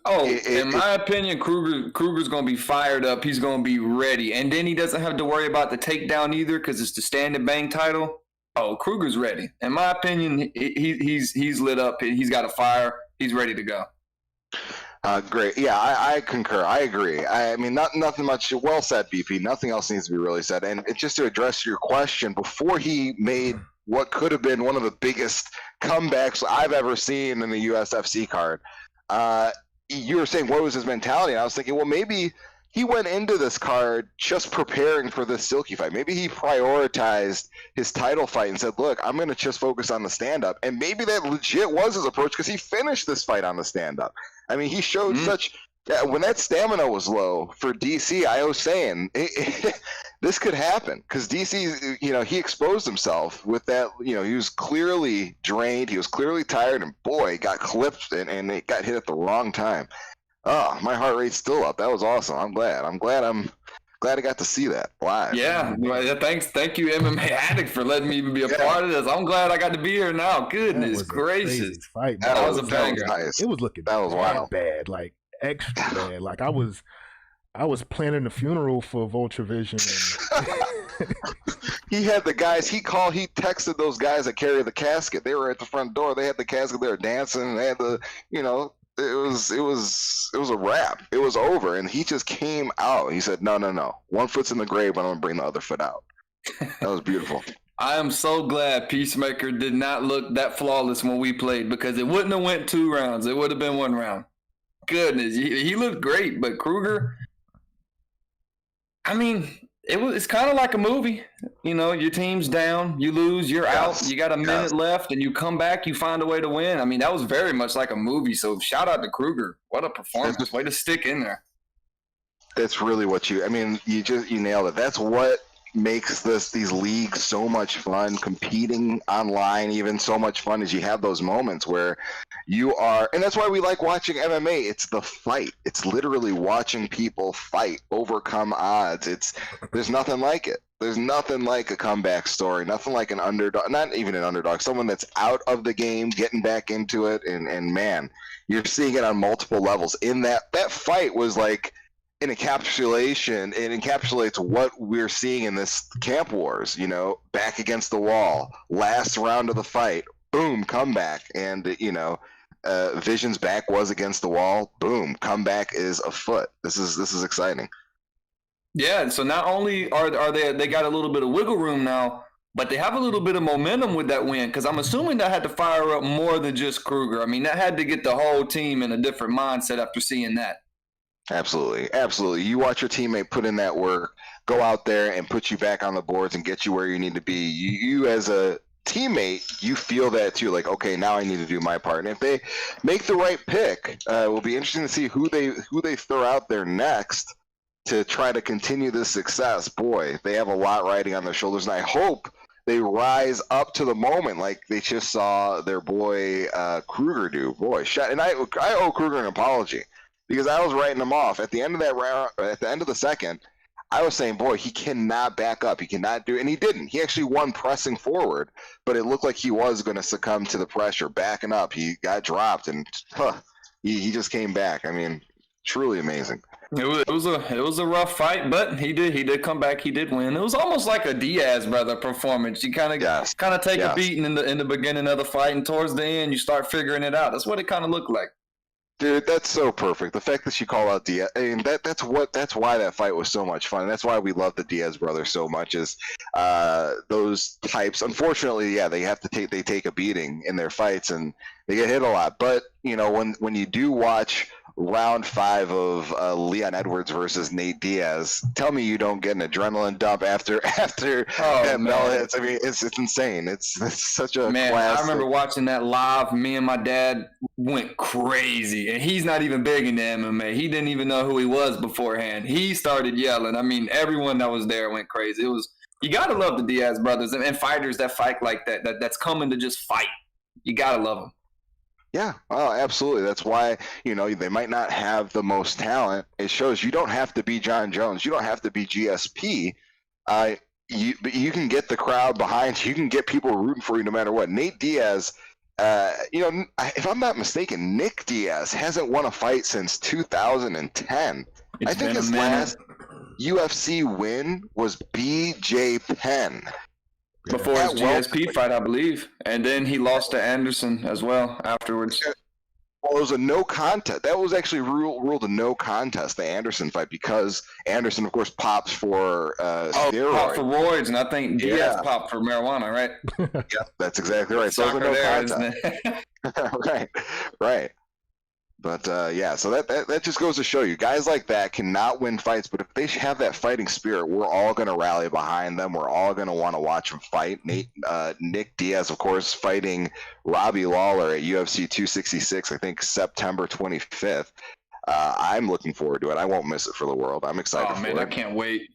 Oh, in my opinion, Kruger's going to be fired up. He's going to be ready. And then he doesn't have to worry about the takedown either because it's the stand and bang title. Oh, Kruger's ready. In my opinion, he's lit up. He's got a fire. He's ready to go. Great. Yeah, I concur. I agree. I mean, nothing much. Well said, BP. Nothing else needs to be really said. And just to address your question, before he made what could have been one of the biggest comebacks I've ever seen in the USFC card, you were saying, what was his mentality? And I was thinking, well, maybe he went into this card just preparing for this Silky fight. Maybe he prioritized his title fight and said, look, I'm going to just focus on the stand-up. And maybe that legit was his approach because he finished this fight on the stand-up. I mean, he showed such – when that stamina was low for DC, I was saying this could happen because DC, he exposed himself with that. He was clearly drained. He was clearly tired. And, boy, got clipped and it got hit at the wrong time. Oh, my heart rate's still up. That was awesome. I'm glad I got to see that live. Yeah. Thank you, MMA Addict, for letting me be a part of this. I'm glad I got to be here now. Goodness gracious. Fight, that was a banger. Nice. It was looking bad, like extra bad. Like I was planning the funeral for Vulture Vision. And he had the guys he texted those guys that carry the casket. They were at the front door. They had the casket. They were dancing. They had the, it was a wrap. It was over, and he just came out. He said, "No. One foot's in the grave, but I'm gonna bring the other foot out." That was beautiful. I am so glad Peacemaker did not look that flawless when we played because it wouldn't have went 2 rounds. It would have been 1 round. Goodness, he looked great, but Kruger. I mean, it's kind of like a movie. Your team's down, you lose, you're out. You got a minute left, and you come back, you find a way to win. I mean, that was very much like a movie. So shout out to Kruger. What a performance! Way to stick in there. That's really what you nailed it. That's what makes these leagues so much fun. Competing online, even so much fun, is you have those moments where you are, and that's why we like watching MMA. It's the fight. It's literally watching people fight, overcome odds. There's nothing like it. There's nothing like a comeback story. Nothing like an underdog. Not even an underdog. Someone that's out of the game, getting back into it, and man, you're seeing it on multiple levels. In that fight was like an encapsulation. It encapsulates what we're seeing in this Camp Wars. Back against the wall, last round of the fight, boom, comeback, and Vision's back was against the wall, boom, comeback is afoot. This is exciting. Yeah, so not only are they got a little bit of wiggle room now, but they have a little bit of momentum with that win, because I'm assuming that had to fire up more than just Kruger. I mean, that had to get the whole team in a different mindset after seeing that. Absolutely. Absolutely. You watch your teammate put in that work, go out there and put you back on the boards and get you where you need to be. You as a teammate, you feel that too. Like, okay, now I need to do my part. And if they make the right pick, it will be interesting to see who they throw out there next to try to continue this success. Boy, they have a lot riding on their shoulders, and I hope they rise up to the moment like they just saw their boy Kruger do. Boy, and I owe Kruger an apology, because I was writing him off at the end of that round. At the end of the second, I was saying, boy, he cannot back up. He cannot do it. And he didn't. He actually won pressing forward, but it looked like he was going to succumb to the pressure. Backing up, he got dropped, and he just came back. I mean, truly amazing. It was a rough fight, but he did come back. He did win. It was almost like a Diaz brother performance. You kind of take a beating in the beginning of the fight, and towards the end you start figuring it out. That's what it kind of looked like. Dude, that's so perfect. The fact that you call out Diaz, I mean, that's why that fight was so much fun. That's why we love the Diaz brothers so much. Is those types? Unfortunately, yeah, they take a beating in their fights and they get hit a lot. But you know, when you do watch round 5 of Leon Edwards versus Nate Diaz, tell me you don't get an adrenaline dump after that bell hits. I mean, it's insane. It's such a man. classic. I remember watching that live. Me and my dad went crazy, and he's not even big into MMA. He didn't even know who he was beforehand. He started yelling. I mean, everyone that was there went crazy. You gotta love the Diaz brothers and fighters that fight like that's coming to just fight. You gotta love them. Yeah, oh, absolutely. That's why, you know, they might not have the most talent. It shows you don't have to be John Jones. You don't have to be GSP. You can get the crowd behind you. You can get people rooting for you no matter what. Nate Diaz, you know, if I'm not mistaken, Nick Diaz hasn't won a fight since 2010. I think his last UFC win was BJ Penn. Before his GSP fight, I believe. And then he lost to Anderson as well afterwards. Well, it was a no contest. That was actually ruled a no contest, the Anderson fight, because Anderson, of course, pops for steroids. Popped for roids, and I think Diaz popped for marijuana, right? Yeah, that's exactly right. So it was a no contest. Right. But yeah, so that just goes to show you, guys like that cannot win fights, but if they have that fighting spirit, we're all going to rally behind them. We're all going to want to watch them fight. Nick Diaz, of course, fighting Robbie Lawler at UFC 266, I think September 25th. I'm looking forward to it. I won't miss it for the world. I'm excited for it. I can't wait.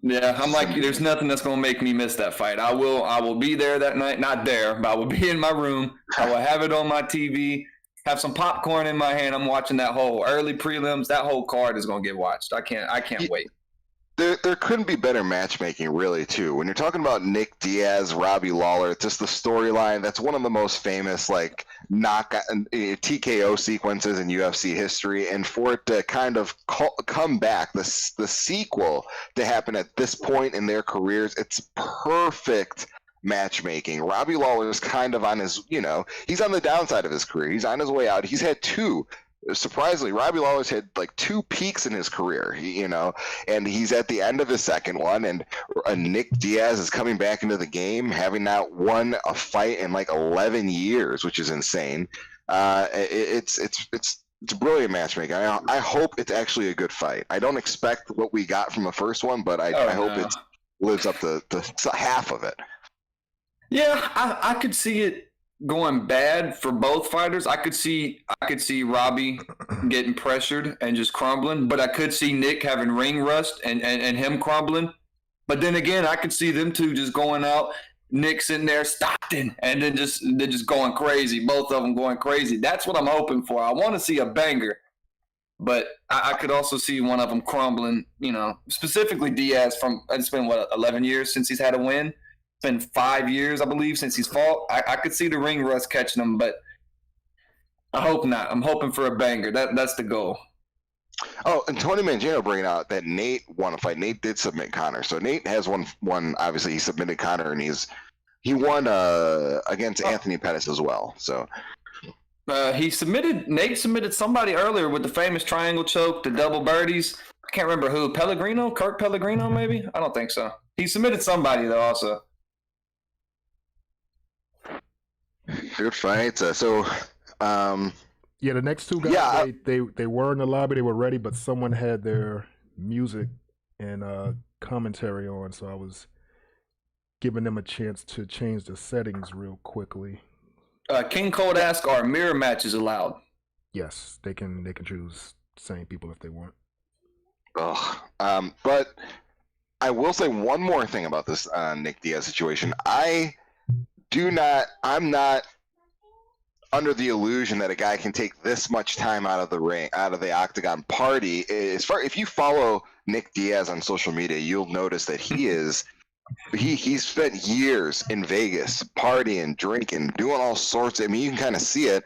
Yeah, I'm like, there's nothing that's going to make me miss that fight. I will be there that night. Not there, but I will be in my room. I will have it on my TV. Have some popcorn in my hand. I'm watching that whole early prelims. That whole card is going to get watched. I can't wait. There couldn't be better matchmaking, really, too. When you're talking about Nick Diaz, Robbie Lawler, just the storyline, that's one of the most famous, like, TKO sequences in UFC history. And for it to kind of come back, the sequel to happen at this point in their careers, it's perfect matchmaking. Robbie Lawler is kind of on his, you know, he's on the downside of his career. He's on his way out. He's had two. Surprisingly, Robbie Lawler's had like 2 peaks in his career, you know, and he's at the end of his second one. And Nick Diaz is coming back into the game, having not won a fight in like 11 years, which is insane. It's brilliant matchmaking. I hope it's actually a good fight. I don't expect what we got from the first one, but I hope it lives up to half of it. Yeah, I could see it going bad for both fighters. I could see Robbie getting pressured and just crumbling, but I could see Nick having ring rust and him crumbling. But then again, I could see them two just going out, Nick sitting there, Stockton, and then just going crazy. Both of them going crazy. That's what I'm hoping for. I want to see a banger, but I could also see one of them crumbling. You know, specifically Diaz. It's been 11 years since he's had a win. It's been 5 years, I believe, since he's fought. I could see the ring rust catching him, but I hope not. I'm hoping for a banger. That's the goal. Oh, and Tony Mangino bringing out that Nate won a fight. Nate did submit Conor. So Nate has one. Obviously, he submitted Conor, and he won against Anthony Pettis as well. So Nate submitted somebody earlier with the famous triangle choke, the double birdies. I can't remember who. Kirk Pellegrino, maybe? I don't think so. He submitted somebody, though, also. Good fight. Yeah, the next two guys, they were in the lobby, they were ready, but someone had their music and commentary on, so I was giving them a chance to change the settings real quickly. King Cold asked, are mirror matches allowed? Yes, they can choose the same people if they want. But I will say one more thing about this Nick Diaz situation. I'm not under the illusion that a guy can take this much time out of the ring, out of the octagon party. If you follow Nick Diaz on social media, you'll notice that he's spent years in Vegas partying, drinking, doing all sorts. I mean, you can kind of see it.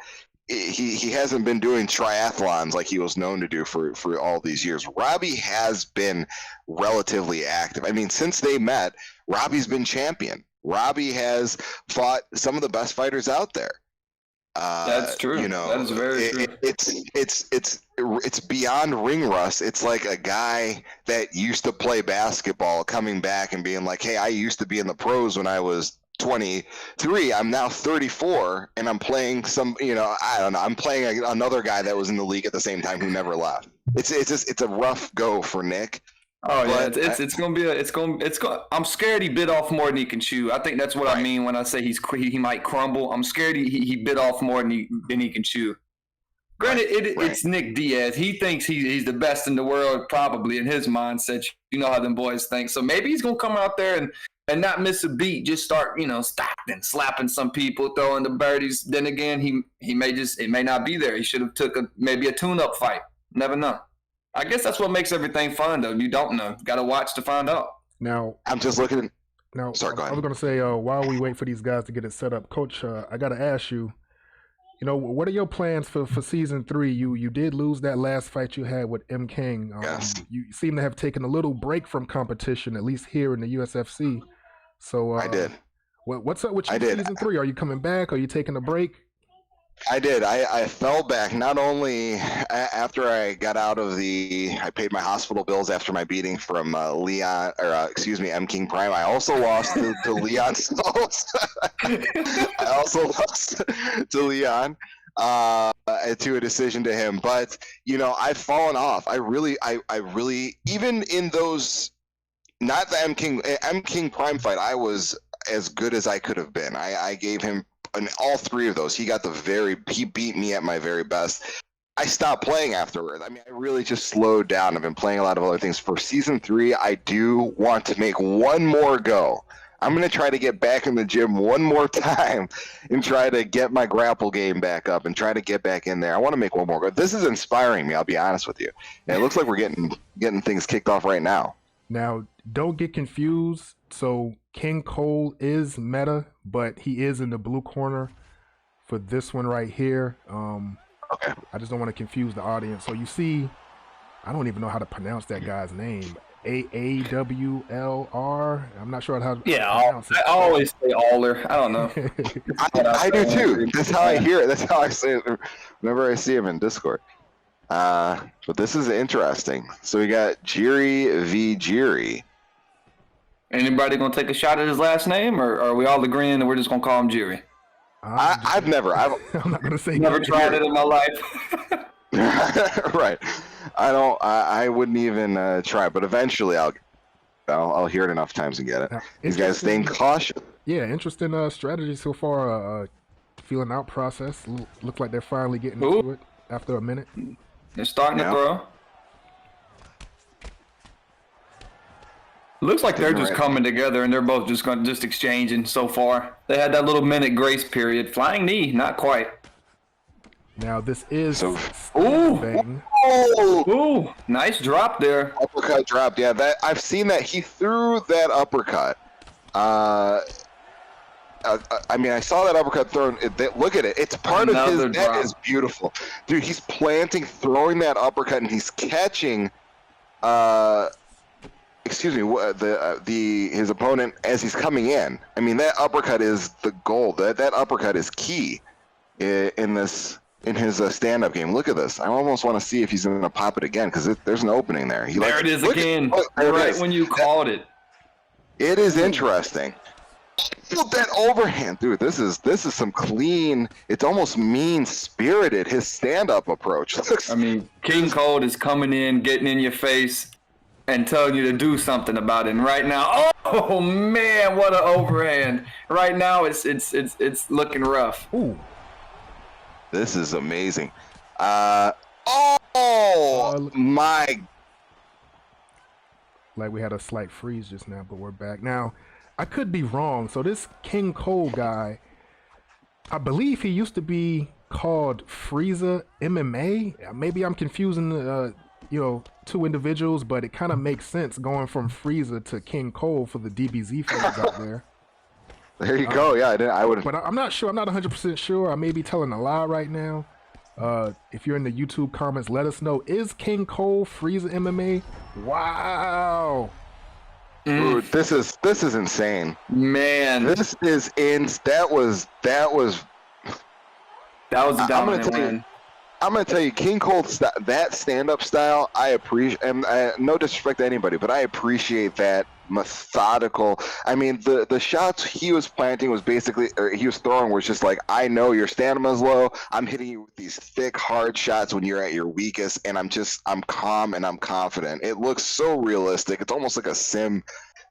He hasn't been doing triathlons like he was known to do for all these years. Robbie has been relatively active. I mean, since they met, Robbie's been champion. Robbie has fought some of the best fighters out there. That's true. That is very true. It's beyond ring rust. It's like a guy that used to play basketball coming back and being like, hey, I used to be in the pros when I was 23. I'm now 34 and I'm playing I don't know. I'm playing another guy that was in the league at the same time who never left. It's a rough go for Nick. Oh yeah, I'm scared he bit off more than he can chew. I think that's what I mean when I say he might crumble. I'm scared he bit off more than he can chew. Granted, it's Nick Diaz. He thinks he's the best in the world, probably in his mindset. You know how them boys think. So maybe he's gonna come out there and not miss a beat. Just start stopping, slapping some people, throwing the birdies. Then again, it may not be there. He should have took maybe a tune-up fight. Never know. I guess that's what makes everything fun, though. You don't know. Got to watch to find out. Now, I'm just looking. Now, sorry, go ahead. I was going to say, while we wait for these guys to get it set up, Coach, I got to ask you, what are your plans for season 3? You did lose that last fight you had with M. King. Yes. You seem to have taken a little break from competition, at least here in the USFC. So I did. What's up with you season 3? Are you coming back? Are you taking a break? I did. I fell back not only after I got out of I paid my hospital bills after my beating from M. King Prime. I also lost to Leon Stoltz. I also lost to Leon to a decision to him. But, I've fallen off. I really, even in those, not the M. King Prime fight, I was as good as I could have been. I gave him in all 3 of those, he beat me at my very best. I stopped playing afterward. I mean, I really just slowed down. I've been playing a lot of other things. For season 3, I do want to make one more go. I'm going to try to get back in the gym one more time and try to get my grapple game back up and try to get back in there. I want to make one more go. This is inspiring me, I'll be honest with you. And it looks like we're getting things kicked off right now. Now, don't get confused. So King Cole is meta, but he is in the blue corner for this one right here. Okay. I just don't want to confuse the audience. So you see, I don't even know how to pronounce that guy's name. AAWLR. I'm not sure how to pronounce it. I always say Aller. I don't know. I do too. That's how I hear it. That's how I say it whenever I see him in Discord. But this is interesting. So we got Jiri v. Jiri. Anybody gonna take a shot at his last name, or are we all agreeing that we're just gonna call him Jiri? I'm not gonna say never tried it in my life. Right. I wouldn't even try, but eventually I'll hear it enough times and get it. These guys staying cautious. Yeah, interesting strategy so far. Feeling out process. Looks like they're finally getting into it after a minute. They're starting to throw. Looks like they're just coming together and they're both just exchanging so far. They had that little minute grace period. Flying knee, not quite. Now this is Ooh, nice drop there. Uppercut drop, yeah. That I've seen that he threw that uppercut. I mean, I saw that uppercut thrown. Look at it. It's part of his. That is beautiful, dude. He's planting, throwing that uppercut, and he's catching. His opponent as he's coming in. I mean, that uppercut is the gold. That uppercut is key in this in his stand-up game. Look at this. I almost want to see if he's going to pop it again because there's an opening there. There it is again. Right when you called it. It is interesting. That overhand, dude. This is some clean. It's almost mean-spirited. His stand-up approach. I mean, King Cold is coming in, getting in your face, and telling you to do something about it. And right now, oh man, what an overhand! Right now, it's looking rough. Ooh. This is amazing. My. Like we had a slight freeze just now, but we're back. Now, I could be wrong. So this King Cole guy, I believe he used to be called Frieza MMA. Maybe I'm confusing two individuals, but it kind of makes sense going from Frieza to King Cole for the DBZ fans out there. There you go. Yeah, I would. But I'm not sure. I'm not 100% sure. I may be telling a lie right now. If you're in the YouTube comments, let us know. Is King Cole Frieza MMA? Wow. Dude, this is insane. Man, this is that was a dominant win. I'm gonna tell you, King Cole's that stand-up style. I appreciate, and no disrespect to anybody, but I appreciate that methodical. I mean, the shots he was planting was basically, or he was throwing, was just like, I know your stamina's low. I'm hitting you with these thick, hard shots when you're at your weakest, and I'm calm and I'm confident. It looks so realistic. It's almost like a sim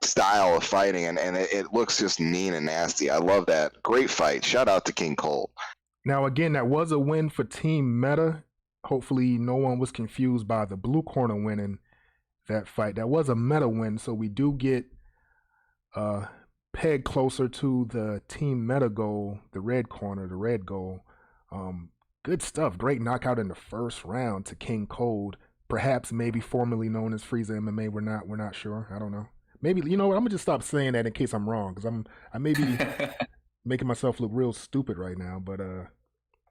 style of fighting, and it looks just mean and nasty. I love that. Great fight. Shout out to King Cole. Now, again, that was a win for Team Meta. Hopefully, no one was confused by the blue corner winning that fight. That was a Meta win, so we do get pegged closer to the Team Meta goal, the red corner, the red goal. Good stuff. Great knockout in the first round to King Cold, perhaps maybe formerly known as Frieza MMA. We're not sure. I don't know. Maybe, you know what? I'm gonna just stop saying that in case I'm wrong, because I may be making myself look real stupid right now, but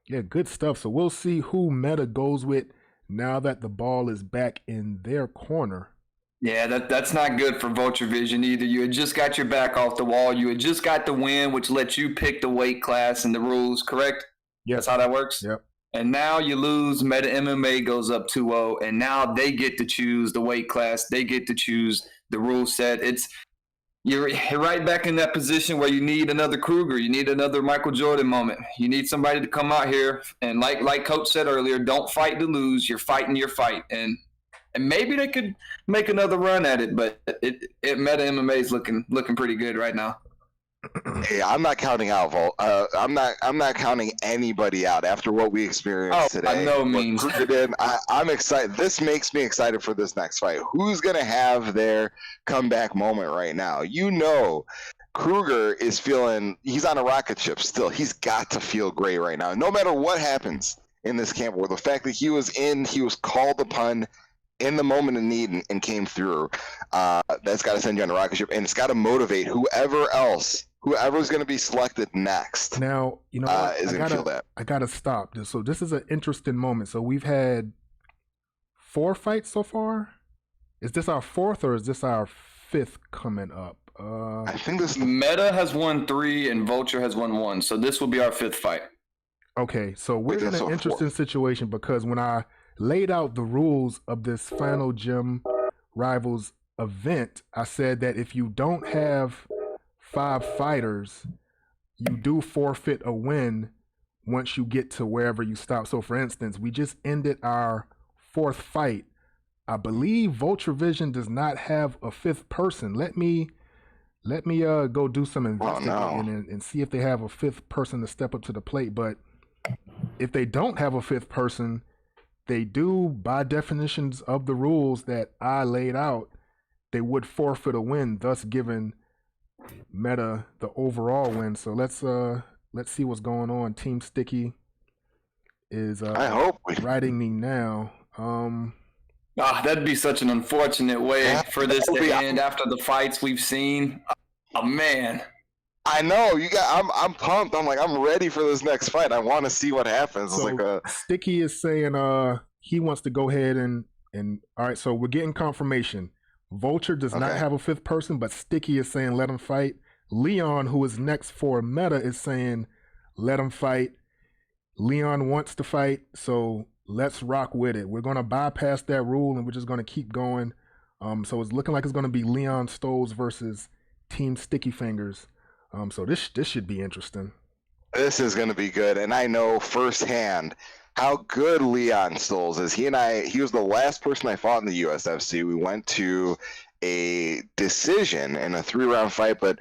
yeah, good stuff. So we'll see who Meta goes with now that the ball is back in their corner. Yeah, that's not good for Vulture Vision either. You had just got your back off the wall. You had just got the win, which lets you pick the weight class and the rules, correct? Yep. That's how that works? Yep. And now you lose. Meta MMA goes up 2-0, and now they get to choose the weight class. They get to choose the rule set. You're right back in that position where you need another Kruger. You need another Michael Jordan moment. You need somebody to come out here and, like Coach said earlier, don't fight to lose. You're fighting your fight, and maybe they could make another run at it. But Meta MMA is looking pretty good right now. Hey, I'm not counting out Volt. I'm not counting anybody out after what we experienced today. By no means. I'm excited. This makes me excited for this next fight. Who's gonna have their comeback moment right now? You know, Kruger is he's on a rocket ship still. He's got to feel great right now. No matter what happens in this camp, or the fact that he was called upon in the moment of need and came through. That's got to send you on a rocket ship, and it's got to motivate whoever's going to be selected next. Now, you know, I gotta stop this. So this is an interesting moment. So we've had 4 fights so far. Is this our 4th or is this our 5th coming up? I think this Meta has won 3 and Vulture has won 1. So this will be our 5th fight. Okay, so we're in an interesting situation because when I laid out the rules of this Final Gym Rivals event, I said that if you don't have 5 fighters, you do forfeit a win once you get to wherever you stop. So for instance, we just ended our 4th fight. I believe Vulture Vision does not have a 5th person. Let me go do some investigating and see if they have a 5th person to step up to the plate. But if they don't have a 5th person, they do, by definitions of the rules that I laid out, they would forfeit a win, thus giving Meta the overall win. So let's see what's going on. Team Sticky is writing me now. That'd be such an unfortunate way for this to end after the fights we've seen. Oh man. I know I'm pumped. I'm ready for this next fight. I want to see what happens. So Sticky is saying he wants to go ahead and all right. So we're getting confirmation. Vulture does not have a 5th person, but Sticky is saying let him fight. Leon, who is next for Meta, is saying let him fight. Leon wants to fight, so let's rock with it. We're gonna bypass that rule and we're just gonna keep going. So it's looking like it's gonna be Leon Stoles versus Team Sticky Fingers. So this should be interesting. This is going to be good, and I know firsthand how good Leon Stoles is. He was the last person I fought in the USFC. We went to a decision in a 3-round fight, but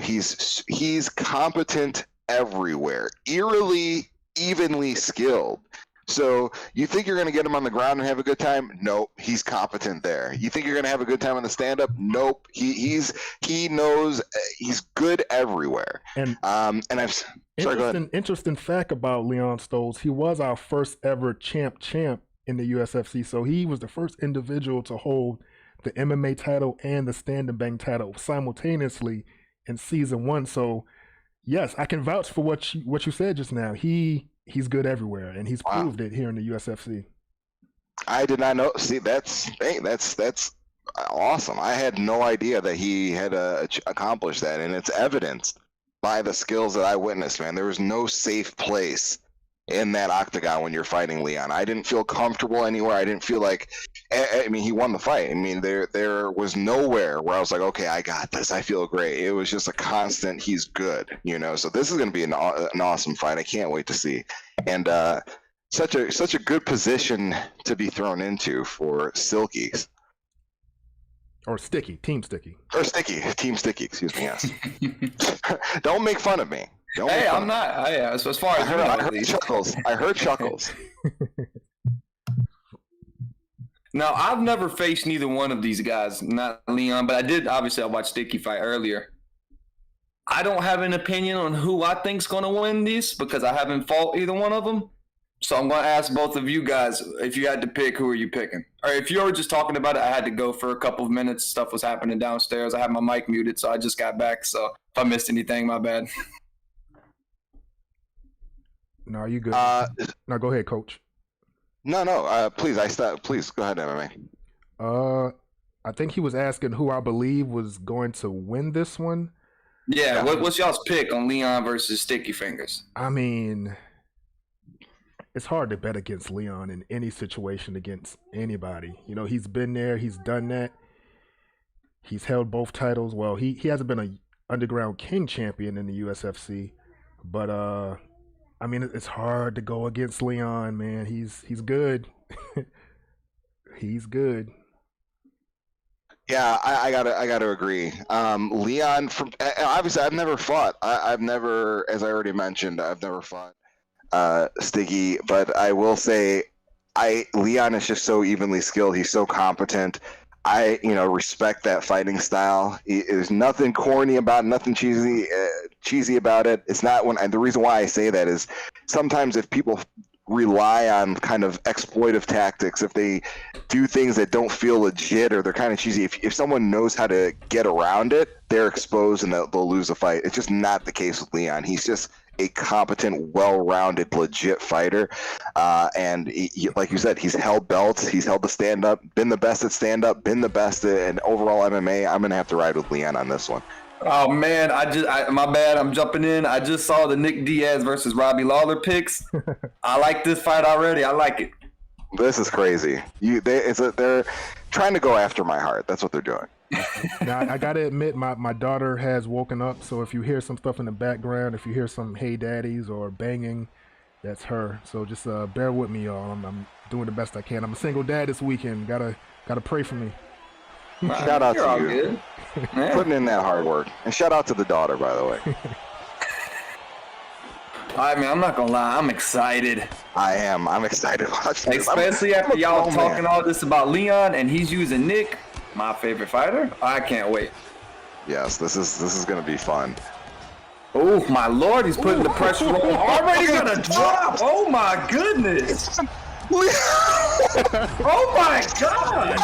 he's competent everywhere, eerily, evenly skilled. So you think you're going to get him on the ground and have a good time? Nope, he's competent there. You think you're going to have a good time on the stand-up? Nope, he knows he's good everywhere. And interesting fact about Leon Stoles: he was our first ever champ in the USFC. So he was the first individual to hold the MMA title and the stand and bang title simultaneously in season 1. So yes, I can vouch for what you said just now. He's good everywhere, and he's proved it here in the USFC. I did not know. See, that's awesome. I had no idea that he had accomplished that, and it's evidenced by the skills that I witnessed, man. There was no safe place in that octagon when you're fighting Leon. I didn't feel comfortable anywhere. I didn't feel like, I mean, he won the fight. I mean, there was nowhere where I was like, okay, I got this. I feel great. It was just a constant, he's good, So this is going to be an awesome fight. I can't wait to see. And such a good position to be thrown into for Silky. Or Sticky, Team Sticky. Or Sticky, Team Sticky, excuse me, yes. Don't make fun of me. Hey, I'm not. As far as I heard chuckles. I heard chuckles. Now, I've never faced neither one of these guys, not Leon, but I did. Obviously, I watched Sticky fight earlier. I don't have an opinion on who I think's going to win this because I haven't fought either one of them. So I'm going to ask both of you guys, if you had to pick, who are you picking? Or if you were just talking about it, I had to go for a couple of minutes. Stuff was happening downstairs. I had my mic muted, so I just got back. So if I missed anything, my bad. No, you good. No, go ahead, Coach. No. Please, Please go ahead, MMA. I think he was asking who I believe was going to win this one. Yeah, what's y'all's pick on Leon versus Sticky Fingers? I mean, it's hard to bet against Leon in any situation against anybody. He's been there. He's done that. He's held both titles. Well, he hasn't been a Underground King champion in the USFC, but I mean, it's hard to go against Leon, man. He's good. He's good. Yeah, I gotta agree. Leon, obviously, I've never fought. I've never, as I already mentioned, I've never fought Sticky. But I will say, Leon is just so evenly skilled. He's so competent. I respect that fighting style. There's nothing corny about it, nothing cheesy about it. It's not the reason why I say that is sometimes if people rely on kind of exploitive tactics, if they do things that don't feel legit or they're kind of cheesy, if someone knows how to get around it, they're exposed and they'll lose a fight. It's just not the case with Leon. He's just a competent, well-rounded, legit fighter. And like you said, he's held belts. He's held the stand-up, been the best at stand-up, been the best in overall MMA. I'm going to have to ride with Leon on this one. Oh, man, my bad. I'm jumping in. I just saw the Nick Diaz versus Robbie Lawler picks. I like this fight already. I like it. This is crazy. They're trying to go after my heart. That's what they're doing. Now, I gotta admit, my daughter has woken up, so if you hear some stuff in the background, if you hear some hey daddies or banging, that's her. So just bear with me, y'all. I'm doing the best I can. I'm a single dad this weekend. Gotta pray for me. Shout out to you. Putting in that hard work. And shout out to the daughter, by the way. I mean, I'm not gonna lie, I'm excited. I am. I'm excited to watch this. Especially after y'all talking all this about Leon and he's using Nick, my favorite fighter. I can't wait. Yes, this is gonna be fun. Oh my lord, he's putting the pressure on. Already gonna drop. Oh my goodness. Oh my god.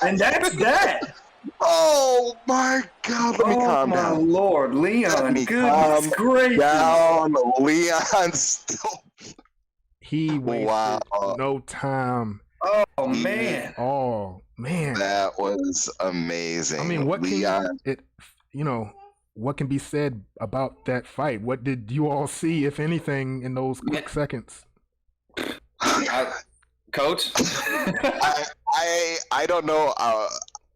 And that's that. Oh my god, let me calm down. Oh my lord, Leon, goodness gracious. Down, Leon still. He wasted no time. Oh man. Oh man. That was amazing. I mean, what Leon. what can be said about that fight? What did you all see, if anything, in those quick seconds? Coach? I don't know.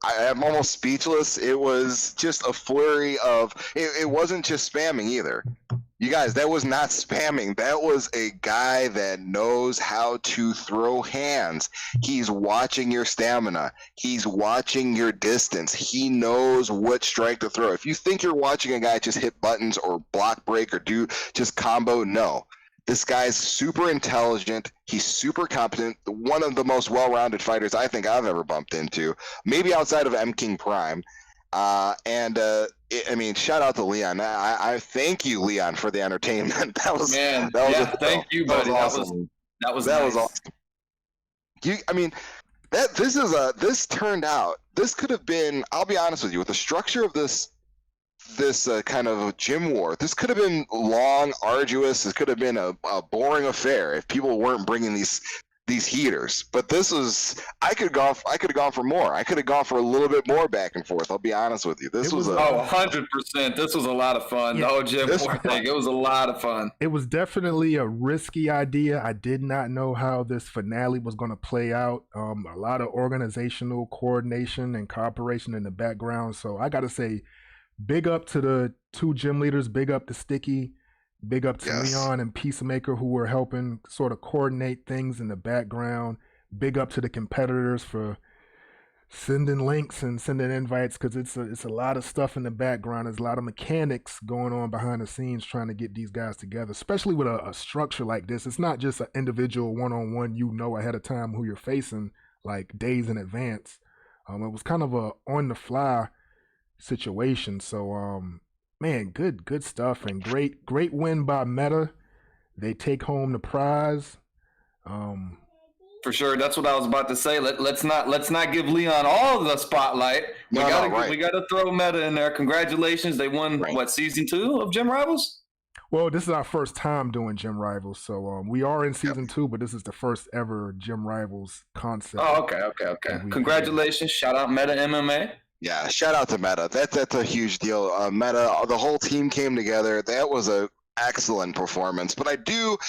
I'm almost speechless. It was just a flurry of. It wasn't just spamming either. You guys, that was not spamming. That was a guy that knows how to throw hands. He's watching your stamina. He's watching your distance. He knows what strike to throw. If you think you're watching a guy just hit buttons or block break or do just combo, no. This guy's super intelligent. He's super competent. One of the most well-rounded fighters I think I've ever bumped into, maybe outside of M King Prime. I mean, shout out to Leon. I thank you, Leon, for the entertainment. That was thank you, buddy. That was awesome. That was awesome. This turned out. This could have been. I'll be honest with you. With the structure of this kind of gym war, this could have been long, arduous. It could have been a boring affair if people weren't bringing these heaters. But this was. I could have gone for more. I could have gone for a little bit more back and forth. I'll be honest with you. This was 100%. This was a lot of fun. Yeah, No gym war thing. It was a lot of fun. It was definitely a risky idea. I did not know how this finale was going to play out. A lot of organizational coordination and cooperation in the background. So I got to say, big up to the two gym leaders. Big up to Sticky. Big up to Leon and Peacemaker, who were helping sort of coordinate things in the background. Big up to the competitors for sending links and sending invites, because it's a lot of stuff in the background. There's a lot of mechanics going on behind the scenes trying to get these guys together, especially with a structure like this. It's not just an individual one-on-one, ahead of time who you're facing, like days in advance. It was kind of a on-the-fly situation. So, man, good stuff, and great win by Meta. They take home the prize. For sure, that's what I was about to say. Let's not give Leon all the spotlight. We gotta throw Meta in there. Congratulations, they won season 2 of Gym Rivals? Well, this is our first time doing Gym Rivals, so we are in season 2, but this is the first ever Gym Rivals concept. Oh, okay. Congratulations! Shout out Meta MMA. Yeah, shout out to Meta. That's a huge deal. Meta, the whole team came together. That was an excellent performance. But I do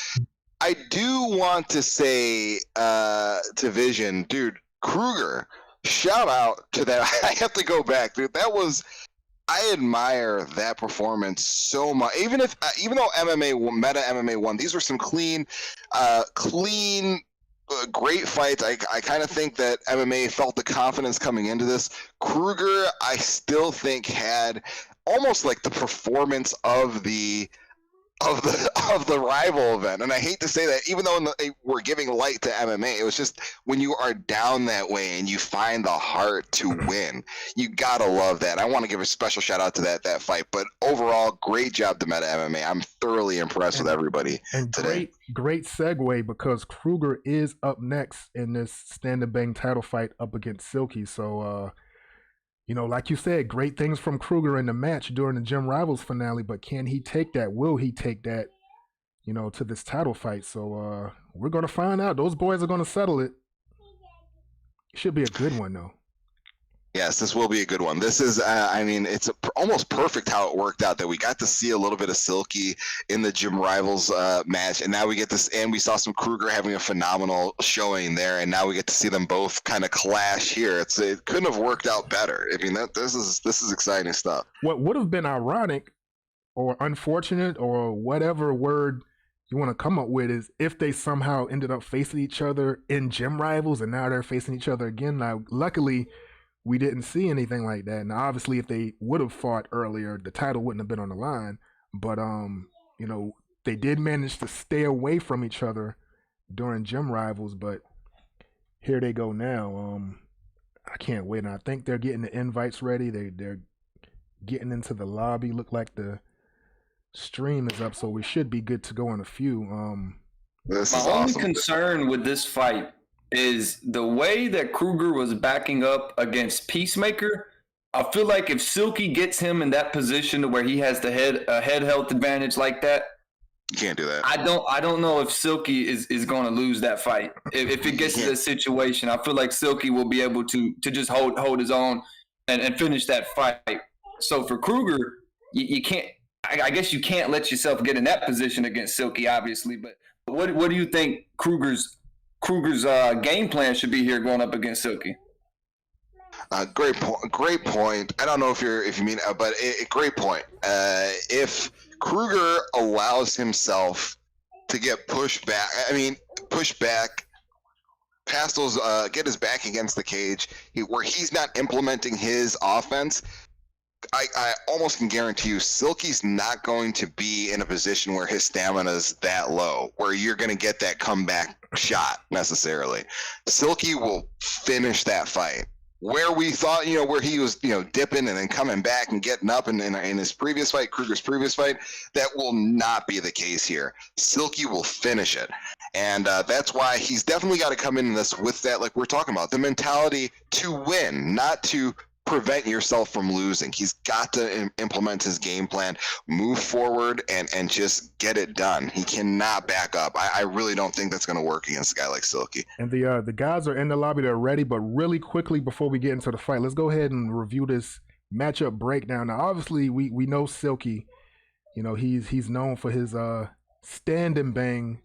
want to say to Vision, dude, Kruger, shout out to that. I have to go back, dude. I admire that performance so much. Even though Meta MMA won, these were some clean. Great fights. I kind of think that MMA felt the confidence coming into this. Kruger, I still think, had almost like the performance of the rival event. And I hate to say that, even though we're giving light to MMA, it was just when you are down that way and you find the heart to win, you gotta love that. I want to give a special shout out to that fight. But overall, great job to Meta MMA. I'm thoroughly impressed with everybody today. Great segue, because Kruger is up next in this stand and bang title fight up against Silky. So like you said, great things from Kruger in the match during the Gym Rivals finale, but can he take that? Will he take that, to this title fight? So we're going to find out. Those boys are going to settle it. Should be a good one, though. Yes, this will be a good one. This is, it's almost perfect how it worked out that we got to see a little bit of Silky in the Gym Rivals match, and now we get this, and we saw some Kruger having a phenomenal showing there, and now we get to see them both kind of clash here. It couldn't have worked out better. I mean, this is exciting stuff. What would have been ironic or unfortunate or whatever word you want to come up with is if they somehow ended up facing each other in Gym Rivals, and now they're facing each other again. Now, luckily, we didn't see anything like that. Now, obviously, if they would have fought earlier, the title wouldn't have been on the line. But, they did manage to stay away from each other during Gym Rivals. But here they go now. I can't wait. And I think they're getting the invites ready. They're getting into the lobby. Look like the stream is up, so we should be good to go in a few. My only concern with this fight is the way that Kruger was backing up against Peacemaker. I feel like if Silky gets him in that position to where he has the head health advantage like that, you can't do that. I don't know if Silky is going to lose that fight. If it gets to this situation, I feel like Silky will be able to just hold his own and finish that fight. So for Kruger, you can't. I guess you can't let yourself get in that position against Silky, obviously. But what do you think Kruger's game plan should be here going up against Silky? Great point. Great point. I don't know if you mean, but great point. If Kruger allows himself to get pushed back, past those, get his back against the cage, where he's not implementing his offense, I almost can guarantee you Silky's not going to be in a position where his stamina is that low, where you're going to get that comeback shot necessarily. Silky will finish that fight. Where we thought, where he was, dipping and then coming back and getting up in his previous fight, Kruger's previous fight, that will not be the case here. Silky will finish it. And that's why he's definitely got to come in this with that, like we're talking about, the mentality to win, not to prevent yourself from losing. He's got to implement his game plan, move forward, and just get it done. He cannot back up. I really don't think that's going to work against a guy like Silky. And the guys are in the lobby. They're ready, but really quickly before we get into the fight, let's go ahead and review this matchup breakdown. Now, obviously, we know Silky. He's known for his stand and bang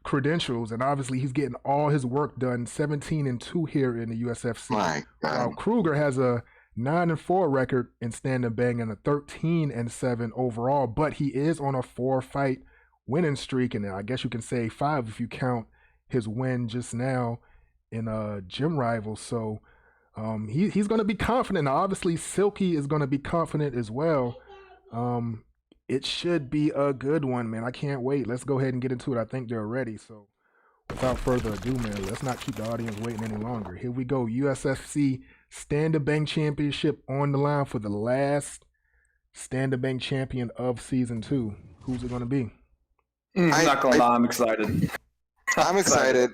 credentials, and obviously he's getting all his work done. 17-2 here in the USFC. While Kruger has a 9-4 record in stand and bang and a 13-7 overall, but he is on a 4-fight winning streak, and I guess you can say 5 if you count his win just now in Gym Rivals. So he's going to be confident. Now, obviously Silky is going to be confident as well. It should be a good one, man. I can't wait. Let's go ahead and get into it. I think they're ready. So without further ado, man, let's not keep the audience waiting any longer. Here we go. USFC Stand and Bang Championship on the line for the last Stand and Bang champion of Season 2. Who's it going to be? I'm not going to lie. I'm excited. I'm excited.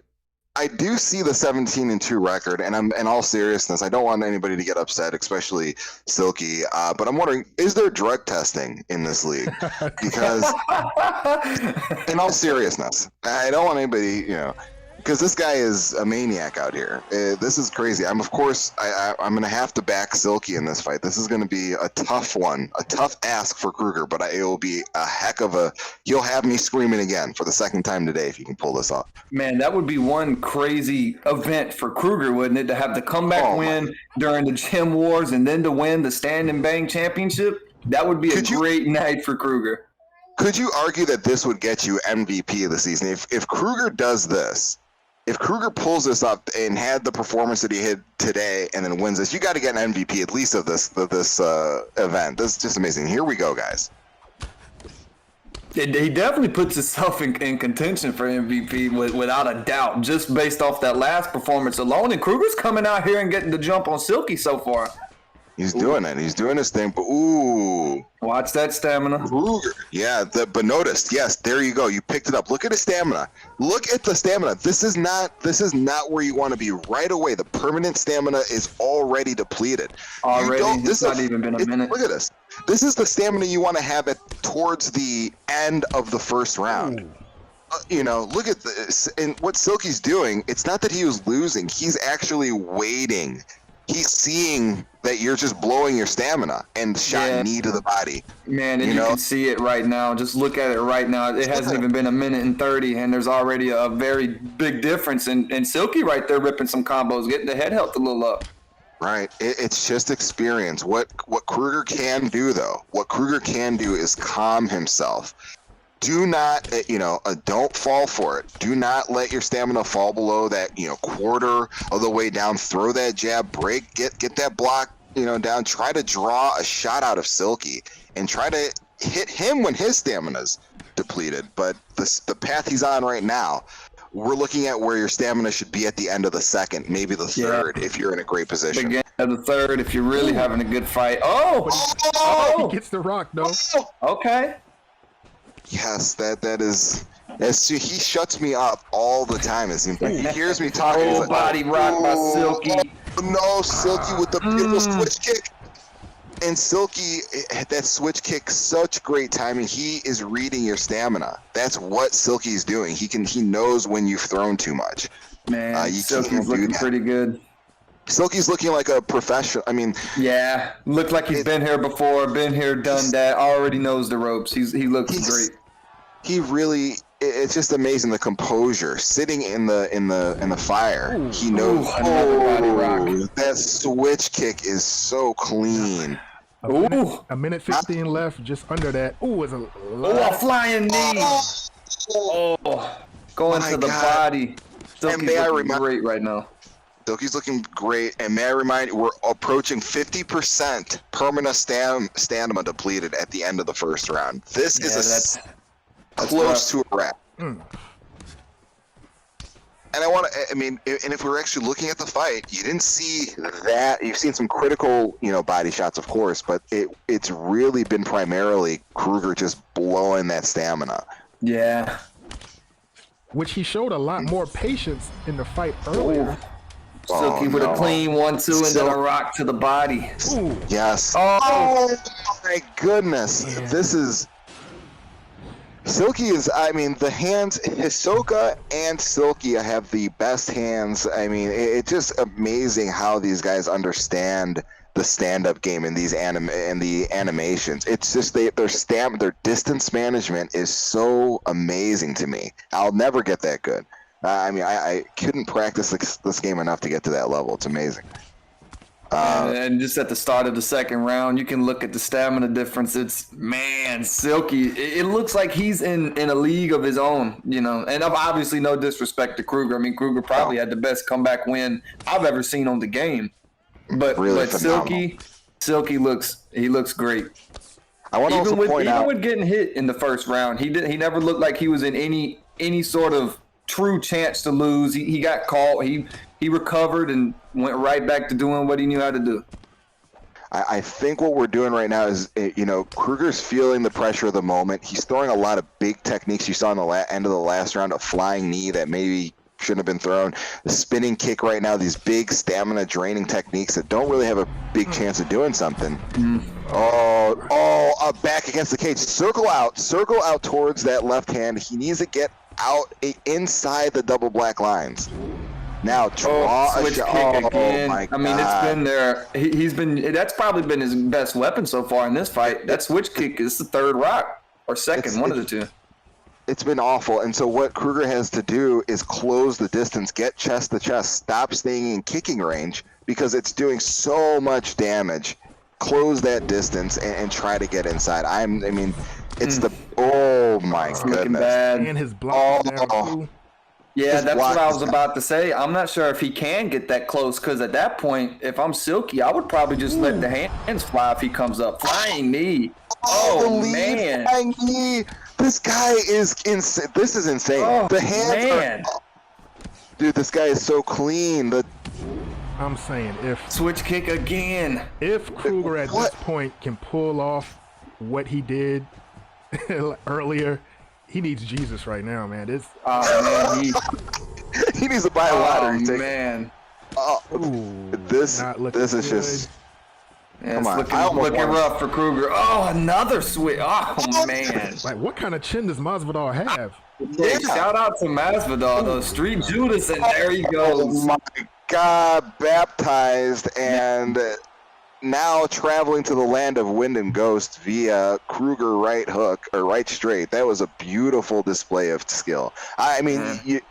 I do see the 17-2 record, and I'm in all seriousness, I don't want anybody to get upset, especially Silky. But I'm wondering, is there drug testing in this league? Because, in all seriousness, I don't want anybody, because this guy is a maniac out here. This is crazy. I'm going to have to back Silky in this fight. This is going to be a tough one, a tough ask for Kruger, but it will be a heck of a. He'll have me screaming again for the second time today if he can pull this off. Man, that would be one crazy event for Kruger, wouldn't it? To have the comeback win during the Gym Wars and then to win the Stand and Bang Championship. That would be a great night for Kruger. Could you argue that this would get you MVP of the season if Kruger does this? If Kruger pulls this up and had the performance that he had today and then wins this, you got to get an MVP at least of this event. This is just amazing. Here we go, guys. He definitely puts himself in contention for MVP without a doubt, just based off that last performance alone. And Kruger's coming out here and getting the jump on Silky so far. He's doing it. He's doing his thing. But ooh, watch that stamina. Kruger. Yeah, but notice, yes, there you go. You picked it up. Look at his stamina. Look at the stamina. This is not where you want to be right away. The permanent stamina is already depleted. It's not even been a minute. Look at this. This is the stamina you want to have towards the end of the first round. Look at this. And what Silky's doing, it's not that he was losing. He's actually waiting. He's seeing that you're just blowing your stamina and shot knee to the body. Man, and you can see it right now. Just look at it right now. It hasn't even been a minute and 30, and there's already a very big difference. And Silky right there ripping some combos, getting the head health a little up. Right. It's just experience. What Kruger can do, though, is calm himself. Do not, don't fall for it. Do not let your stamina fall below that, quarter of the way down. Throw that jab, break, get that block, down. Try to draw a shot out of Silky and try to hit him when his stamina's depleted. But the path he's on right now, we're looking at where your stamina should be at the end of the second, maybe the third, if you're in a great position. Beginning of the third, if you're really having a good fight. He gets the rock, though. Okay. Yes, that is. He shuts me up all the time. It seems like he hears me talking. Full body rock by Silky. No, Silky with the beautiful switch kick. And Silky, that switch kick, such great timing. He is reading your stamina. That's what Silky's doing. He knows when you've thrown too much. Man, Silky's looking pretty good. Silky's looking like a professional. I mean, yeah, looked like he's been here before, been here, done that. Already knows the ropes. He looks great. He really. It's just amazing, the composure, sitting in the fire. Ooh. He knows. Another body rock. That switch kick is so clean. A minute 15 left, just under that. Ooh, it's a a flying knee. Going to the body. Silky's looking great right now. Silky's looking great, and may I remind you, we're approaching 50% permanent stamina depleted at the end of the first round. This is close to a wrap. And if we were actually looking at the fight, you didn't see that. You've seen some critical, body shots, of course, but it's really been primarily Kruger just blowing that stamina. Yeah. Which he showed a lot more patience in the fight earlier. Silky with a clean 1-2 and then a rock to the body. Ooh. Yes. Oh my goodness. Yeah. This is... Silky is, the hands, Hisoka and Silky have the best hands. It's just amazing how these guys understand the stand-up game in these the animations. It's just their distance management is so amazing to me. I'll never get that good. I couldn't practice this game enough to get to that level. It's amazing. And just at the start of the second round, you can look at the stamina difference. Silky. It looks like he's in a league of his own, And obviously, no disrespect to Kruger. Kruger probably had the best comeback win I've ever seen on the game. But Silky looks great. I want to point out, even with getting hit in the first round, he never looked like he was in any sort of true chance to lose. He got caught. He recovered and went right back to doing what he knew how to do. I think what we're doing right now is, Kruger's feeling the pressure of the moment. He's throwing a lot of big techniques. You saw in the end of the last round, a flying knee that maybe shouldn't have been thrown. The spinning kick right now, these big stamina draining techniques that don't really have a big chance of doing something. Back against the cage. Circle out towards that left hand. He needs to get out inside the double black lines. Now draw a switch shot. kick again. My God. It's been there. That's probably been his best weapon so far in this fight. That switch kick is the third rock or second, one of the two. It's been awful, and so what Kruger has to do is close the distance, get chest to chest, stop staying in kicking range because it's doing so much damage. Close that distance and try to get inside. It's oh my goodness. Bad. And his block down too. Yeah, that's what I was about to say. I'm not sure if he can get that close because at that point, if I'm Silky, I would probably just let the hands fly if he comes up. Flying knee. Oh man. Flying knee. This guy is insane. This is insane. Oh, the hands dude, this guy is so clean. I'm saying if switch kick again. If Kruger at this point can pull off what he did earlier, he needs Jesus right now, man. He needs to buy a lottery ticket. Man. This is just. Yeah, it's looking rough for Kruger. Oh, another switch. Oh man. Like, what kind of chin does Masvidal have? Yeah. Shout out to Masvidal, though. Street Judas, and there he goes. Oh my God, baptized and now traveling to the land of wind and ghosts via Kruger right hook or right straight. That was a beautiful display of skill.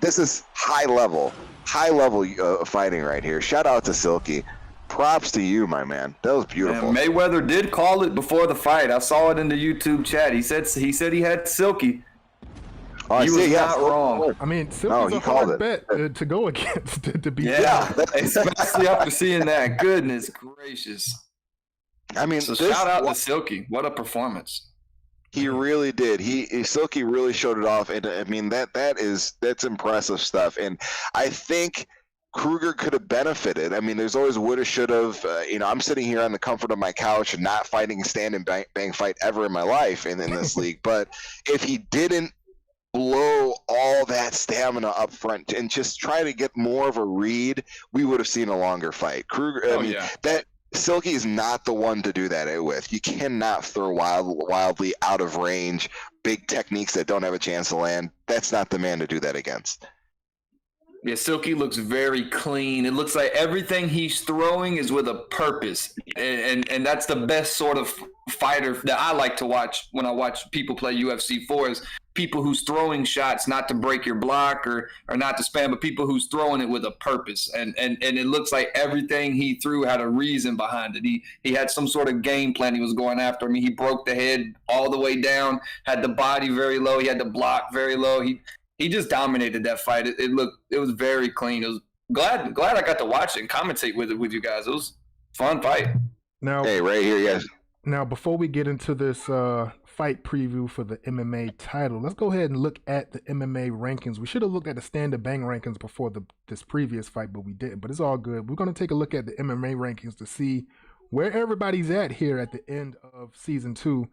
This is high level fighting right here. Shout out to Silky. Props to you, my man. That was beautiful. And Mayweather did call it before the fight. I saw it in the YouTube chat. He said he had Silky. He was not wrong. Silky's a hard bet to go against to be. Yeah, especially after seeing that. Goodness gracious. Shout out to Silky. What a performance. He really did. Silky really showed it off, and that's impressive stuff. And I think Kruger could have benefited. There's always woulda, shoulda. I'm sitting here on the comfort of my couch and not fighting a stand and bang fight ever in my life in this league. But if he didn't blow all that stamina up front and just try to get more of a read, we would have seen a longer fight. Kruger, that Silky is not the one to do that with. You cannot throw wildly out of range, big techniques that don't have a chance to land. That's not the man to do that against. Yeah, Silky looks very clean. It looks like everything he's throwing is with a purpose, and that's the best sort of fighter that I like to watch when I watch people play UFC 4 is people who's throwing shots not to break your block or not to spam, but people who's throwing it with a purpose. And it looks like everything he threw had a reason behind it. He had some sort of game plan he was going after. I mean, he broke the head all the way down, had the body very low, he had the block very low. He just dominated that fight. It was very clean. It was glad I got to watch it and commentate with it with you guys. It was a fun fight. Now, hey, right here, yes. Now, before we get into this fight preview for the MMA title, let's go ahead and look at the MMA rankings. We should have looked at the Standard Bang rankings before this previous fight, but we didn't. But it's all good. We're going to take a look at the MMA rankings to see where everybody's at here at the end of season 2.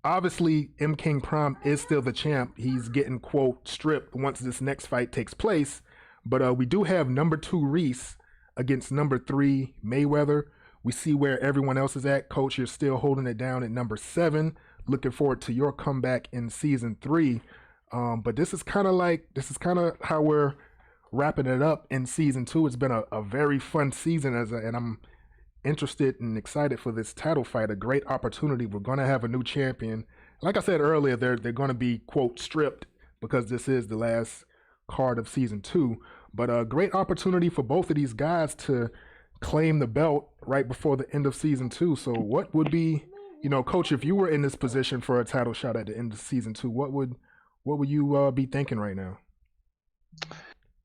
Obviously, M. King Prime is still the champ. He's getting, quote, stripped once this next fight takes place. But we do have number 2 Reese against number 3 Mayweather. We see where everyone else is at. Coach, you're still holding it down at number 7. Looking forward to your comeback in season 3. But this is kind of how we're wrapping it up in season 2. It's been a very fun season and I'm interested and excited for this title fight. A great opportunity. We're going to have a new champion. Like I said earlier, they're going to be, quote, stripped because this is the last card of season 2. But a great opportunity for both of these guys to claim the belt right before the end of season 2. So what would be, Coach, if you were in this position for a title shot at the end of season 2, what would you be thinking right now?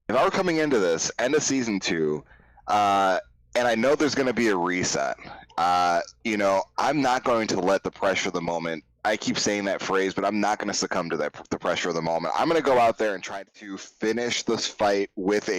If I were coming into this end of season 2, and I know there's going to be a reset, I'm not going to let the pressure of the moment. I keep saying that phrase, but I'm not going to succumb to the pressure of the moment. I'm going to go out there and try to finish this fight with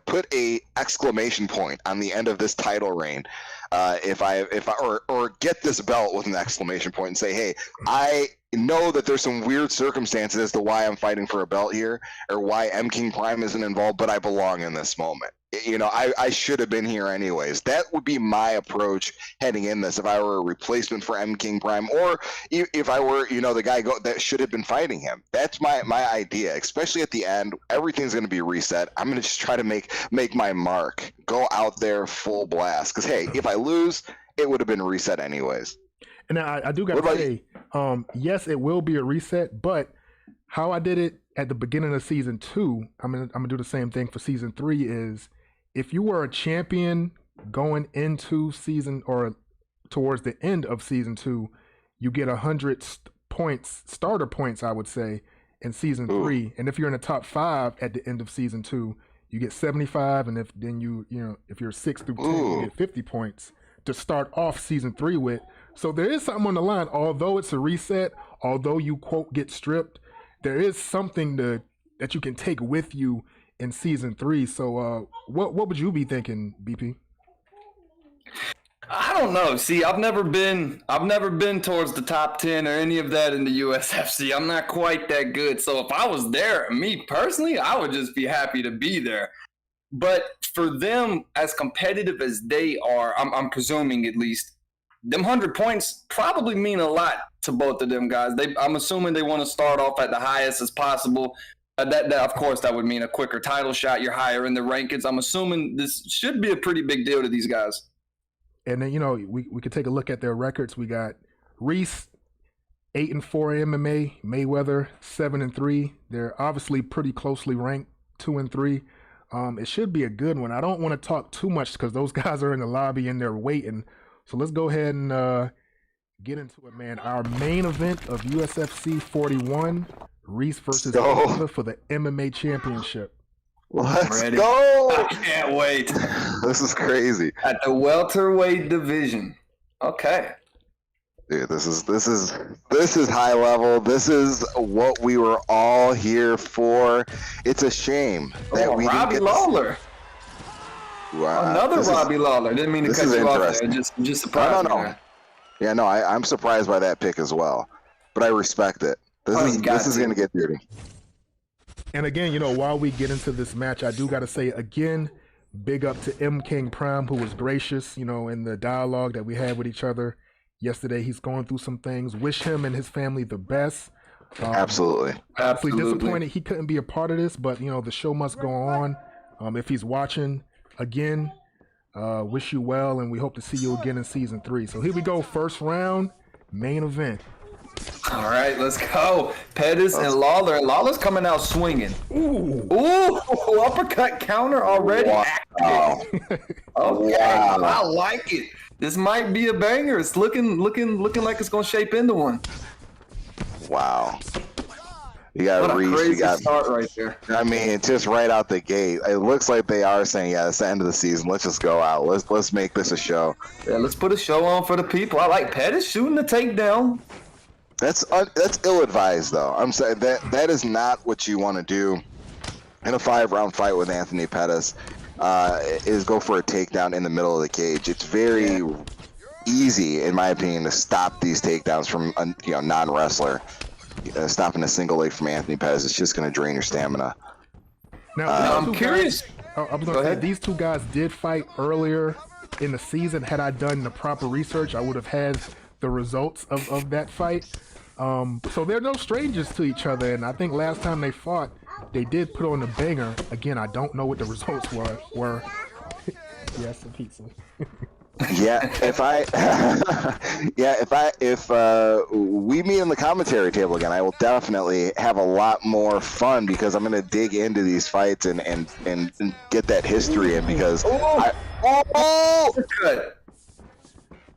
put a exclamation point on the end of this title reign. Or get this belt with an exclamation point and say, hey, I know that there's some weird circumstances as to why I'm fighting for a belt here or why M. King Prime isn't involved, but I belong in this moment. I should have been here anyways. That would be my approach heading in this if I were a replacement for M. King Prime, or if I were, the guy that should have been fighting him. That's my idea, especially at the end. Everything's going to be reset. I'm going to just try to make my mark, go out there full blast. Because, hey, if I lose, it would have been reset anyways. And I do got to say, yes, it will be a reset, but how I did it at the beginning of season 2, I'm gonna do the same thing for season 3 is if you were a champion going into season or towards the end of season 2, you get 100 points, starter points, I would say, in season 3. And if you're in the top 5 at the end of season 2, you get 75. And if you're 6 through 10, you get 50 points to start off season 3 with. So there is something on the line. Although it's a reset, although you, quote, get stripped, there is something that you can take with you in season 3. So what would you be thinking, BP? I don't know. See, I've never been towards the top 10 or any of that in the USFC. I'm not quite that good. So if I was there, me personally, I would just be happy to be there. But for them, as competitive as they are, I'm presuming at least, them 100 points probably mean a lot to both of them guys. I'm assuming they want to start off at the highest as possible. That of course, that would mean a quicker title shot. You're higher in the rankings. I'm assuming this should be a pretty big deal to these guys. And then, we could take a look at their records. We got Reese, 8-4 MMA, Mayweather, 7-3. They're obviously pretty closely ranked, 2-3. It should be a good one. I don't want to talk too much because those guys are in the lobby and they're waiting. So let's go ahead and get into it, man. Our main event of USFC 41, Reese versus Mayweather for the MMA championship. Let's go! I can't wait. This is crazy. At the welterweight division. Okay. Dude, this is high level. This is what we were all here for. It's a shame that we Robbie didn't get Lawler. Wow. Another Robbie Lawler. Didn't mean to cut you off there. Just surprised. No. Yeah, no, I'm surprised by that pick as well. But I respect it. This is going to get dirty. And again, while we get into this match, I do got to say again, big up to M. King Prime, who was gracious, in the dialogue that we had with each other yesterday. He's going through some things. Wish him and his family the best. Absolutely. Absolutely disappointed he couldn't be a part of this, but you know the show must go on. If he's watching again, wish you well, and we hope to see you again in season 3. So here we go, first round, main event. All right, let's go. Pettis and Lawler. And Lawler's coming out swinging. Ooh, uppercut counter already. Wow. Okay, Wow. I like it. This might be a banger. It's looking like it's gonna shape into one. Wow. You What got a Reese. crazy You got. start right there. I mean, just right out the gate, it looks like they are saying, "Yeah, it's the end of the season. Let's just go out. Let's make this a show." Yeah, let's put a show on for the people. I like Pettis shooting the takedown. That's ill-advised, though. I'm saying that is not what you want to do in a 5-round fight with Anthony Pettis. Is go for a takedown in the middle of the cage. It's very easy, in my opinion, to stop these takedowns from a non-wrestler. Stopping a single leg from Anthony Pettis is just going to drain your stamina. Now, I'm curious. I was going to say, these two guys did fight earlier in the season. Had I done the proper research, I would have had the results of that fight. So they're no strangers to each other, and I think last time they fought, they did put on a banger. Again, I don't know what the results were. Yes, a pizza. If we meet in the commentary table again, I will definitely have a lot more fun because I'm going to dig into these fights and get that history in because Good.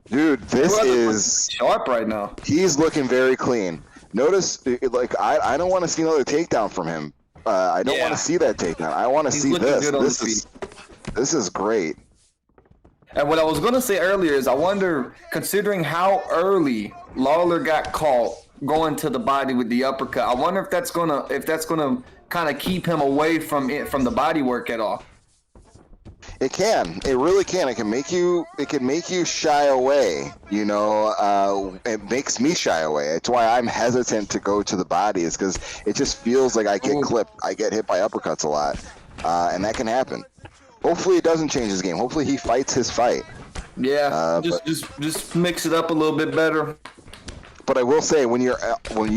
Dude, this is sharp right now. He's looking very clean. Notice, like I don't want to see another takedown from him. I don't want to see that takedown. I want to see this. This is great. And what I was going to say earlier is I wonder, considering how early Lawler got caught going to the body with the uppercut, I wonder if that's gonna kind of keep him away from the body work at all. It can. It really can. It can make you shy away. You know, it makes me shy away. It's why I'm hesitant to go to the body. Is because it just feels like I get clipped. I get hit by uppercuts a lot, and that can happen. Hopefully it doesn't change his game. Hopefully he fights his fight. Yeah, just mix it up a little bit better. But I will say, when you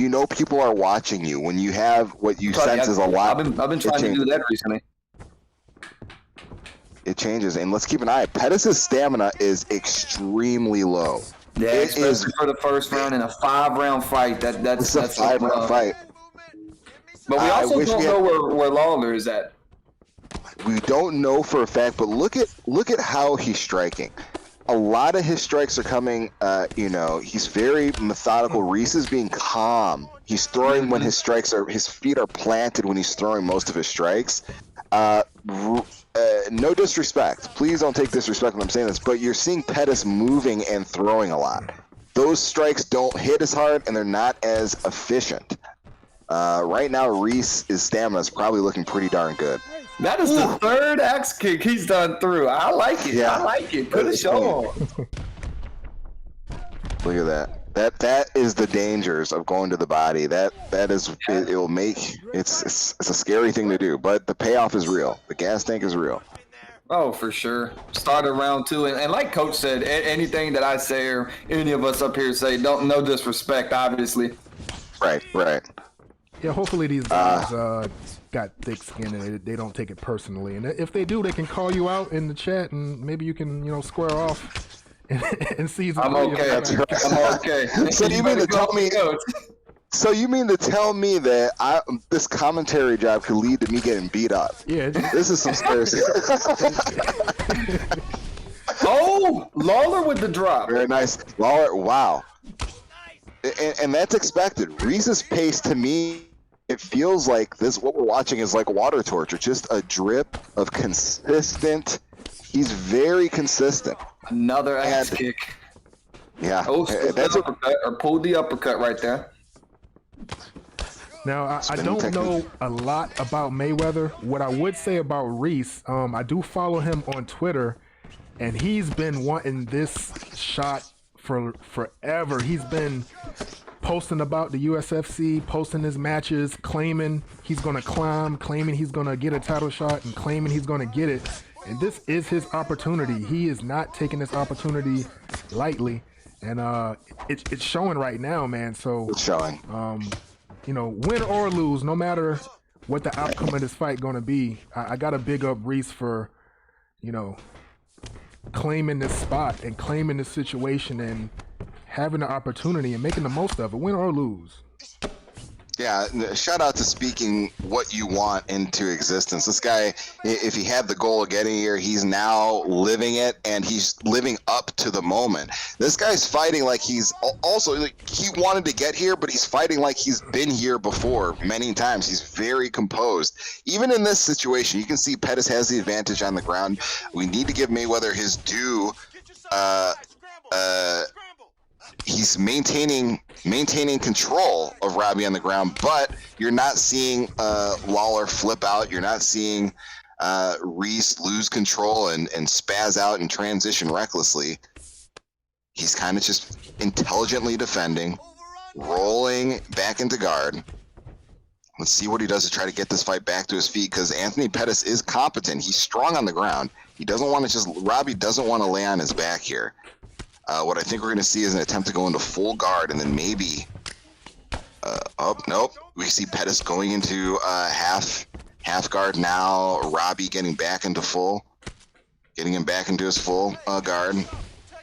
know people are watching you, when you have what you sense is a lot. I've been trying to do that recently. It changes, and let's keep an eye. Pettis' stamina is extremely low. Yeah, especially for the first round in a 5-round fight. That's a 5-round fight. But we also don't know where Lawler is at. We don't know for a fact, but look at how he's striking. A lot of his strikes are coming. He's very methodical. Reese is being calm. He's throwing when his feet are planted when he's throwing most of his strikes. No disrespect. Please don't take disrespect when I'm saying this, but you're seeing Pettis moving and throwing a lot. Those strikes don't hit as hard, and they're not as efficient. Right now, Reese's stamina is probably looking pretty darn good. That is the third axe kick he's done through. I like it. Yeah. I like it. Put a show on. Look at that. That is the dangers of going to the body. That is it will make it's a scary thing to do, but the payoff is real. The gas tank is real. Oh, for sure. Started round 2, and like Coach said, anything that I say or any of us up here say, no disrespect, obviously. Right. Yeah, hopefully these guys got thick skin and they don't take it personally. And if they do, they can call you out in the chat and maybe you can, square off in season 3. I'm okay. I'm okay. So you mean to tell me? So you mean to tell me that this commentary job could lead to me getting beat up? Yeah. This is some scary stuff. Oh, Lawler with the drop. Very nice. Lawler, wow. And that's expected. Reese's pace, to me, it feels like what we're watching is like water torture. Just a drip of consistent. He's very consistent. Another axe kick. Yeah. Oh, pulled the uppercut right there. Now, I don't know a lot about Mayweather. What I would say about Reese, I do follow him on Twitter, and he's been wanting this shot for forever. He's been posting about the USFC, posting his matches, claiming he's going to climb, claiming he's going to get a title shot, and claiming he's going to get it. And this is his opportunity. He is not taking this opportunity lightly. And it's showing right now, man. So it's showing. win or lose, no matter what the outcome of this fight going to be, I got to big up Reese for, claiming this spot and claiming this situation and having the opportunity and making the most of it, win or lose. Yeah, shout out to speaking what you want into existence. This guy, if he had the goal of getting here, he's now living it, and he's living up to the moment. This guy's fighting like he's also, like, he wanted to get here, but he's fighting like he's been here before many times. He's very composed. Even in this situation, you can see Pettis has the advantage on the ground. We need to give Mayweather his due. He's maintaining control of Robbie on the ground, but you're not seeing Lawler flip out. You're not seeing Reese lose control and spaz out and transition recklessly. He's kind of just intelligently defending, rolling back into guard. Let's see what he does to try to get this fight back to his feet, because Anthony Pettis is competent. He's strong on the ground. Robbie doesn't want to lay on his back here. What I think we're going to see is an attempt to go into full guard, and then maybe, nope. We see Pettis going into half guard now. Robbie getting back into getting him back into his full guard.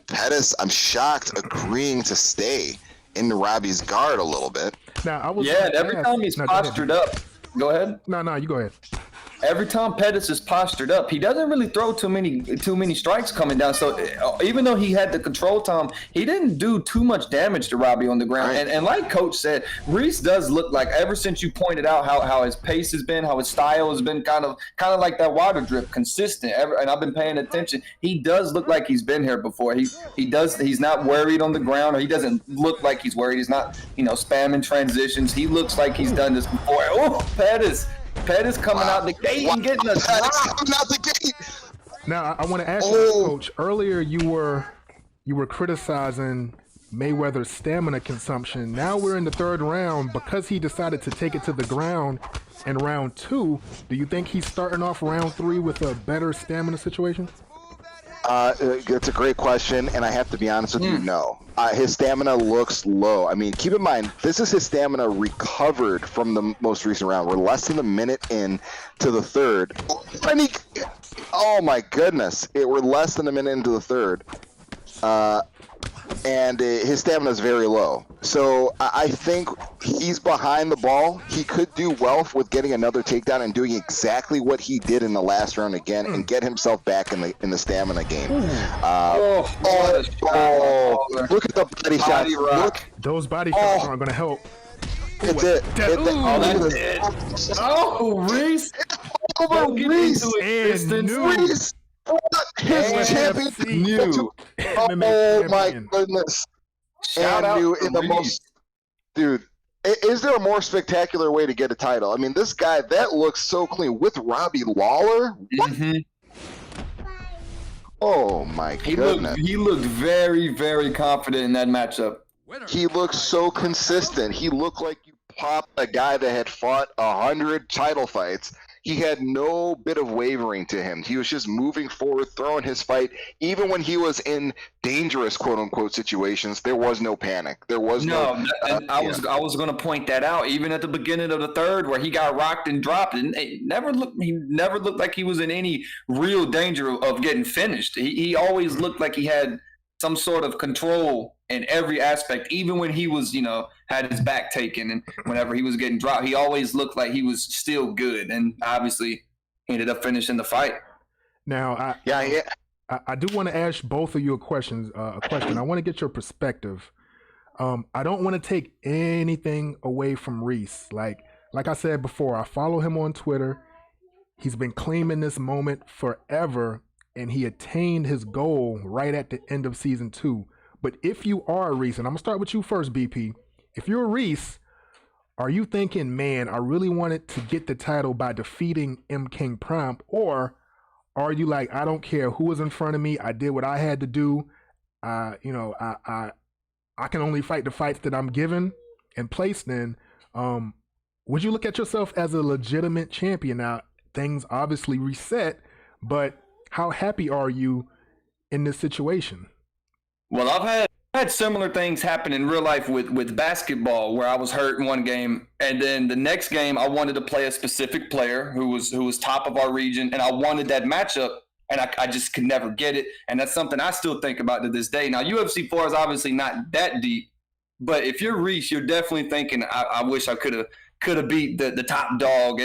Pettis, I'm shocked, agreeing to stay into Robbie's guard a little bit. Now, every time he's postured up. Go ahead. No, you go ahead. Every time Pettis is postured up, he doesn't really throw too many strikes coming down. So even though he had the control time, he didn't do too much damage to Robbie on the ground. Right. And like Coach said, Reese does look like, ever since you pointed out how his pace has been, how his style has been kind of like that water drip, consistent. And I've been paying attention. He does look like he's been here before. He's not worried on the ground, or he doesn't look like he's worried. He's not spamming transitions. He looks like he's done this before. Oh, Pettis coming out the gate and getting a drop. Coming out the gate. Now, I want to ask you, Coach. Earlier, you were criticizing Mayweather's stamina consumption. Now we're in the third round. Because he decided to take it to the ground in round 2, do you think he's starting off round 3 with a better stamina situation? It's a great question, and I have to be honest with you, no. His stamina looks low. I mean, keep in mind, this is his stamina recovered from the most recent round. We're less than a minute in to the third. Oh my goodness. We're less than a minute into the third. And his stamina is very low. So I think he's behind the ball. He could do well with getting another takedown and doing exactly what he did in the last round again and get himself back in the stamina game. Look at the body shots. Look. Those body shots aren't going to help. It's it. That's it. Oh, Reese. Reese. Reese. His champion knew. Oh my goodness. Shout out knew to in the most. Dude, is there a more spectacular way to get a title? I mean, this guy, that looks so clean. With Robbie Lawler? Mm-hmm. Oh my goodness. He looked very, very confident in that matchup. He looked so consistent. He looked like you popped a guy that had fought 100 title fights. He had no bit of wavering to him. He was just moving forward, throwing his fight. Even when he was in dangerous, quote-unquote, situations, there was no panic. There was no. I was going to point that out. Even at the beginning of the third, where he got rocked and dropped, and he never looked like he was in any real danger of getting finished. He always looked like he had some sort of control in every aspect, even when he was, had his back taken, and whenever he was getting dropped, he always looked like he was still good, and obviously he ended up finishing the fight. Now, I do want to ask both of you a question. I want to get your perspective. I don't want to take anything away from Reese. Like I said before, I follow him on Twitter. He's been claiming this moment forever, and he attained his goal right at the end of season 2. But if you are Reese, and I'm going to start with you first, BP. If you're Reese, are you thinking, man, I really wanted to get the title by defeating M. King Prime? Or are you like, I don't care who was in front of me. I did what I had to do. I can only fight the fights that I'm given and placed in. Would you look at yourself as a legitimate champion? Now, things obviously reset, but how happy are you in this situation? Well, had similar things happen in real life with basketball, where I was hurt in one game, and then the next game I wanted to play a specific player who was top of our region, and I wanted that matchup, and I just could never get it, and that's something I still think about to this day. Now UFC 4 is obviously not that deep, but if you're Reese, you're definitely thinking, I wish I could have beat the top dog,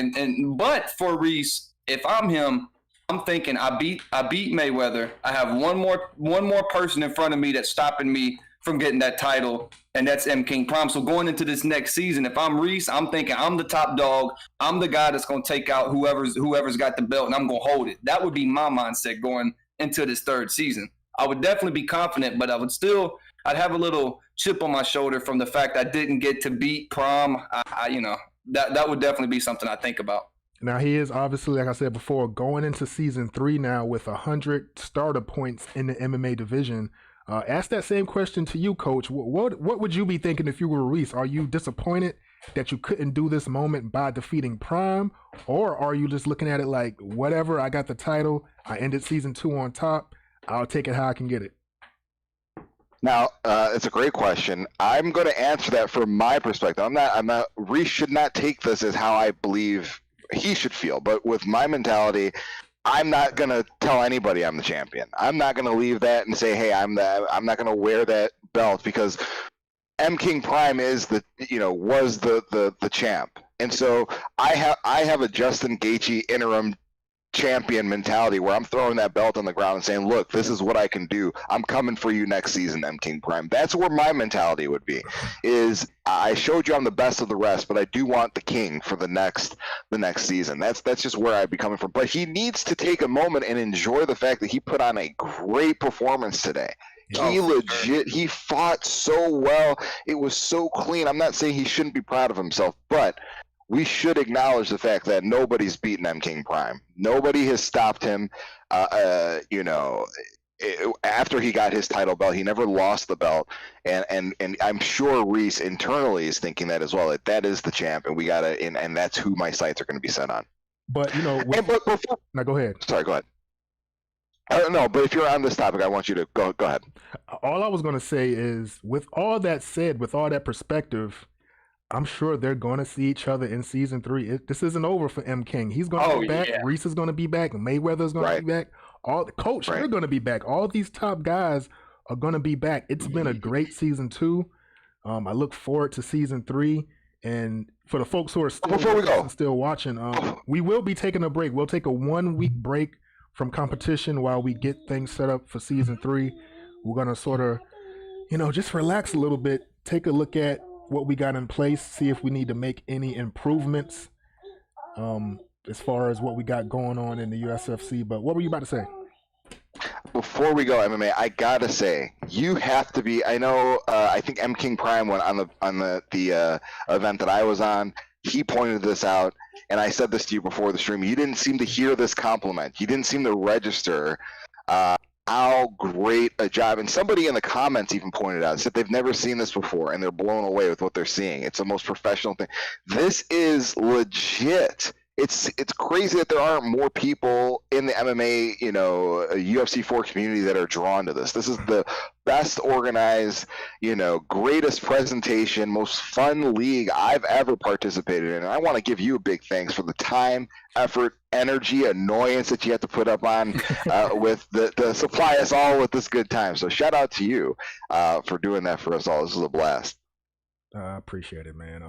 but for Reese, if I'm him, I'm thinking I beat Mayweather. I have one more person in front of me that's stopping me from getting that title, and that's M King Prime. So going into this next season, if I'm Reese, I'm thinking I'm the top dog. I'm the guy that's going to take out whoever's got the belt, and I'm going to hold it. That would be my mindset going into this third season. I would definitely be confident, but I'd have a little chip on my shoulder from the fact I didn't get to beat Prime. That would definitely be something I think about. Now, he is obviously, like I said before, going into season 3 now with 100 starter points in the MMA division. Ask that same question to you, Coach. What would you be thinking if you were Reese? Are you disappointed that you couldn't do this moment by defeating Prime? Or are you just looking at it like, whatever, I got the title, I ended season 2 on top, I'll take it how I can get it? Now, it's a great question. I'm going to answer that from my perspective. Reese should not take this as how I believe he should feel, but with my mentality, I'm not gonna tell anybody I'm the champion. I'm not gonna leave that and say, hey, I'm not gonna wear that belt, because M King Prime was the champ, and so I have a Justin Gaethje interim champion mentality where I'm throwing that belt on the ground and saying, look, this is what I can do. I'm coming for you next season, M King Prime. That's where my mentality would be, is I showed you I'm the best of the rest, but I do want the king for the next season. That's just where I'd be coming from. But he needs to take a moment and enjoy the fact that he put on a great performance today. He fought so well. It was so clean. I'm not saying he shouldn't be proud of himself, but we should acknowledge the fact that nobody's beaten M King Prime. Nobody has stopped him. After he got his title belt, he never lost the belt, and I'm sure Reese internally is thinking that as well. That is the champ, and we gotta, and that's who my sights are going to be set on. But now go ahead. Sorry, go ahead. I don't know, but if you're on this topic, I want you to go ahead. All I was going to say is, with all that said, with all that perspective, I'm sure they're going to see each other in season 3. This isn't over for M King. He's going to be back. Yeah. Reese is going to be back. Mayweather's going to be back. Coach, you're going to be back. All these top guys are going to be back. It's been a great season 2. I look forward to season 3. And for the folks who are still watching, we will be taking a break. We'll take a 1-week break from competition while we get things set up for season 3. We're going to sort of, just relax a little bit, take a look at what we got in place, see if we need to make any improvements as far as what we got going on in the USFC. But what were you about to say? Before we go, MMA, I gotta say, you have to be. I know. I think M King Prime went on the event that I was on. He pointed this out, and I said this to you before the stream. You didn't seem to hear this compliment. You didn't seem to register how great a job. And somebody in the comments even pointed out, said they've never seen this before, and they're blown away with what they're seeing. It's the most professional thing. This is legit. It's crazy that there aren't more people in the MMA, UFC 4 community that are drawn to this. This is the best organized, greatest presentation, most fun league I've ever participated in. And I want to give you a big thanks for the time, effort, energy, annoyance that you have to put up on with the supply us all with this good time. So shout out to you for doing that for us all. This is a blast. I appreciate it, man.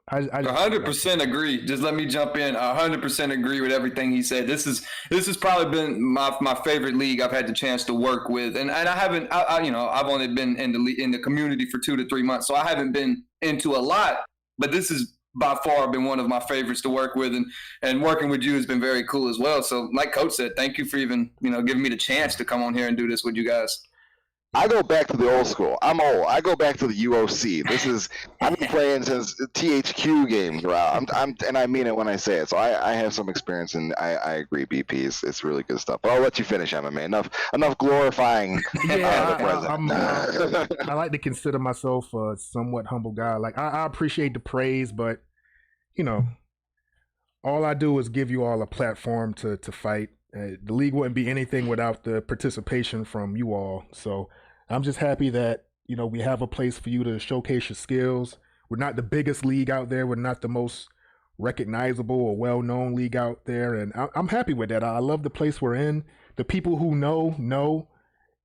I 100% agree. Just let me jump in. 100% agree with everything he said. This has probably been my favorite league I've had the chance to work with, and I haven't. I've only been in the community for 2 to 3 months, so I haven't been into a lot. But this has by far been one of my favorites to work with, and working with you has been very cool as well. So, like Coach said, thank you for even giving me the chance to come on here and do this with you guys. I go back to the old school. I'm old. I go back to the UOC. I've been playing since THQ games, bro. And I mean it when I say it. So I have some experience, and I agree. BP it's really good stuff. But I'll let you finish, MMA. Enough glorifying the president. I like to consider myself a somewhat humble guy. Like I appreciate the praise, but all I do is give you all a platform to fight. The league wouldn't be anything without the participation from you all. So I'm just happy that, you know, we have a place for you to showcase your skills. We're not the biggest league out there. We're not the most recognizable or well-known league out there. And I'm happy with that. I love the place we're in. The people who know.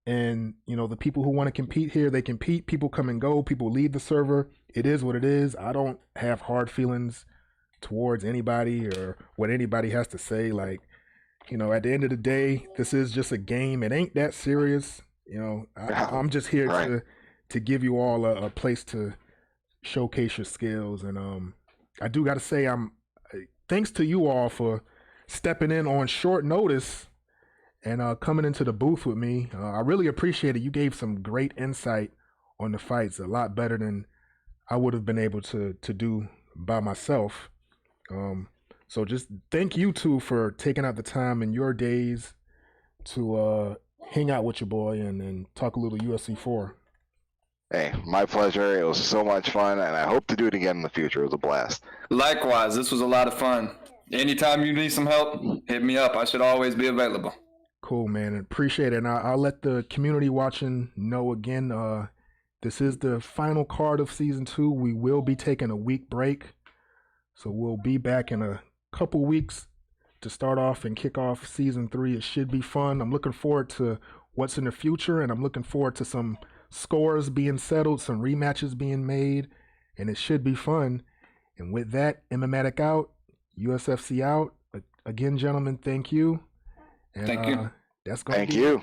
And, you know, the people who want to compete here, they compete. People come and go. People leave the server. It is what it is. I don't have hard feelings towards anybody or what anybody has to say. Like, you know, at the end of the day, this is just a game. It ain't that serious. You know, I'm just here to give you all a place to showcase your skills. And I do got to say, thanks to you all for stepping in on short notice and coming into the booth with me. I really appreciate it. You gave some great insight on the fights, a lot better than I would have been able to do by myself. So just thank you two for taking out the time in your days to hang out with your boy and talk a little UFC 4. Hey, my pleasure. It was so much fun, and I hope to do it again in the future. It was a blast. Likewise, this was a lot of fun. Anytime you need some help, hit me up. I should always be available. Cool, man. Appreciate it. And I'll let the community watching know again, this is the final card of season 2. We will be taking a week break. So we'll be back in a couple weeks to start off and kick off season 3. It should be fun. I'm looking forward to what's in the future, and I'm looking forward to some scores being settled, some rematches being made, and it should be fun. And with that, Emmatic out, USFC out. Again, gentlemen, thank you. And, thank you. That's going Thank you.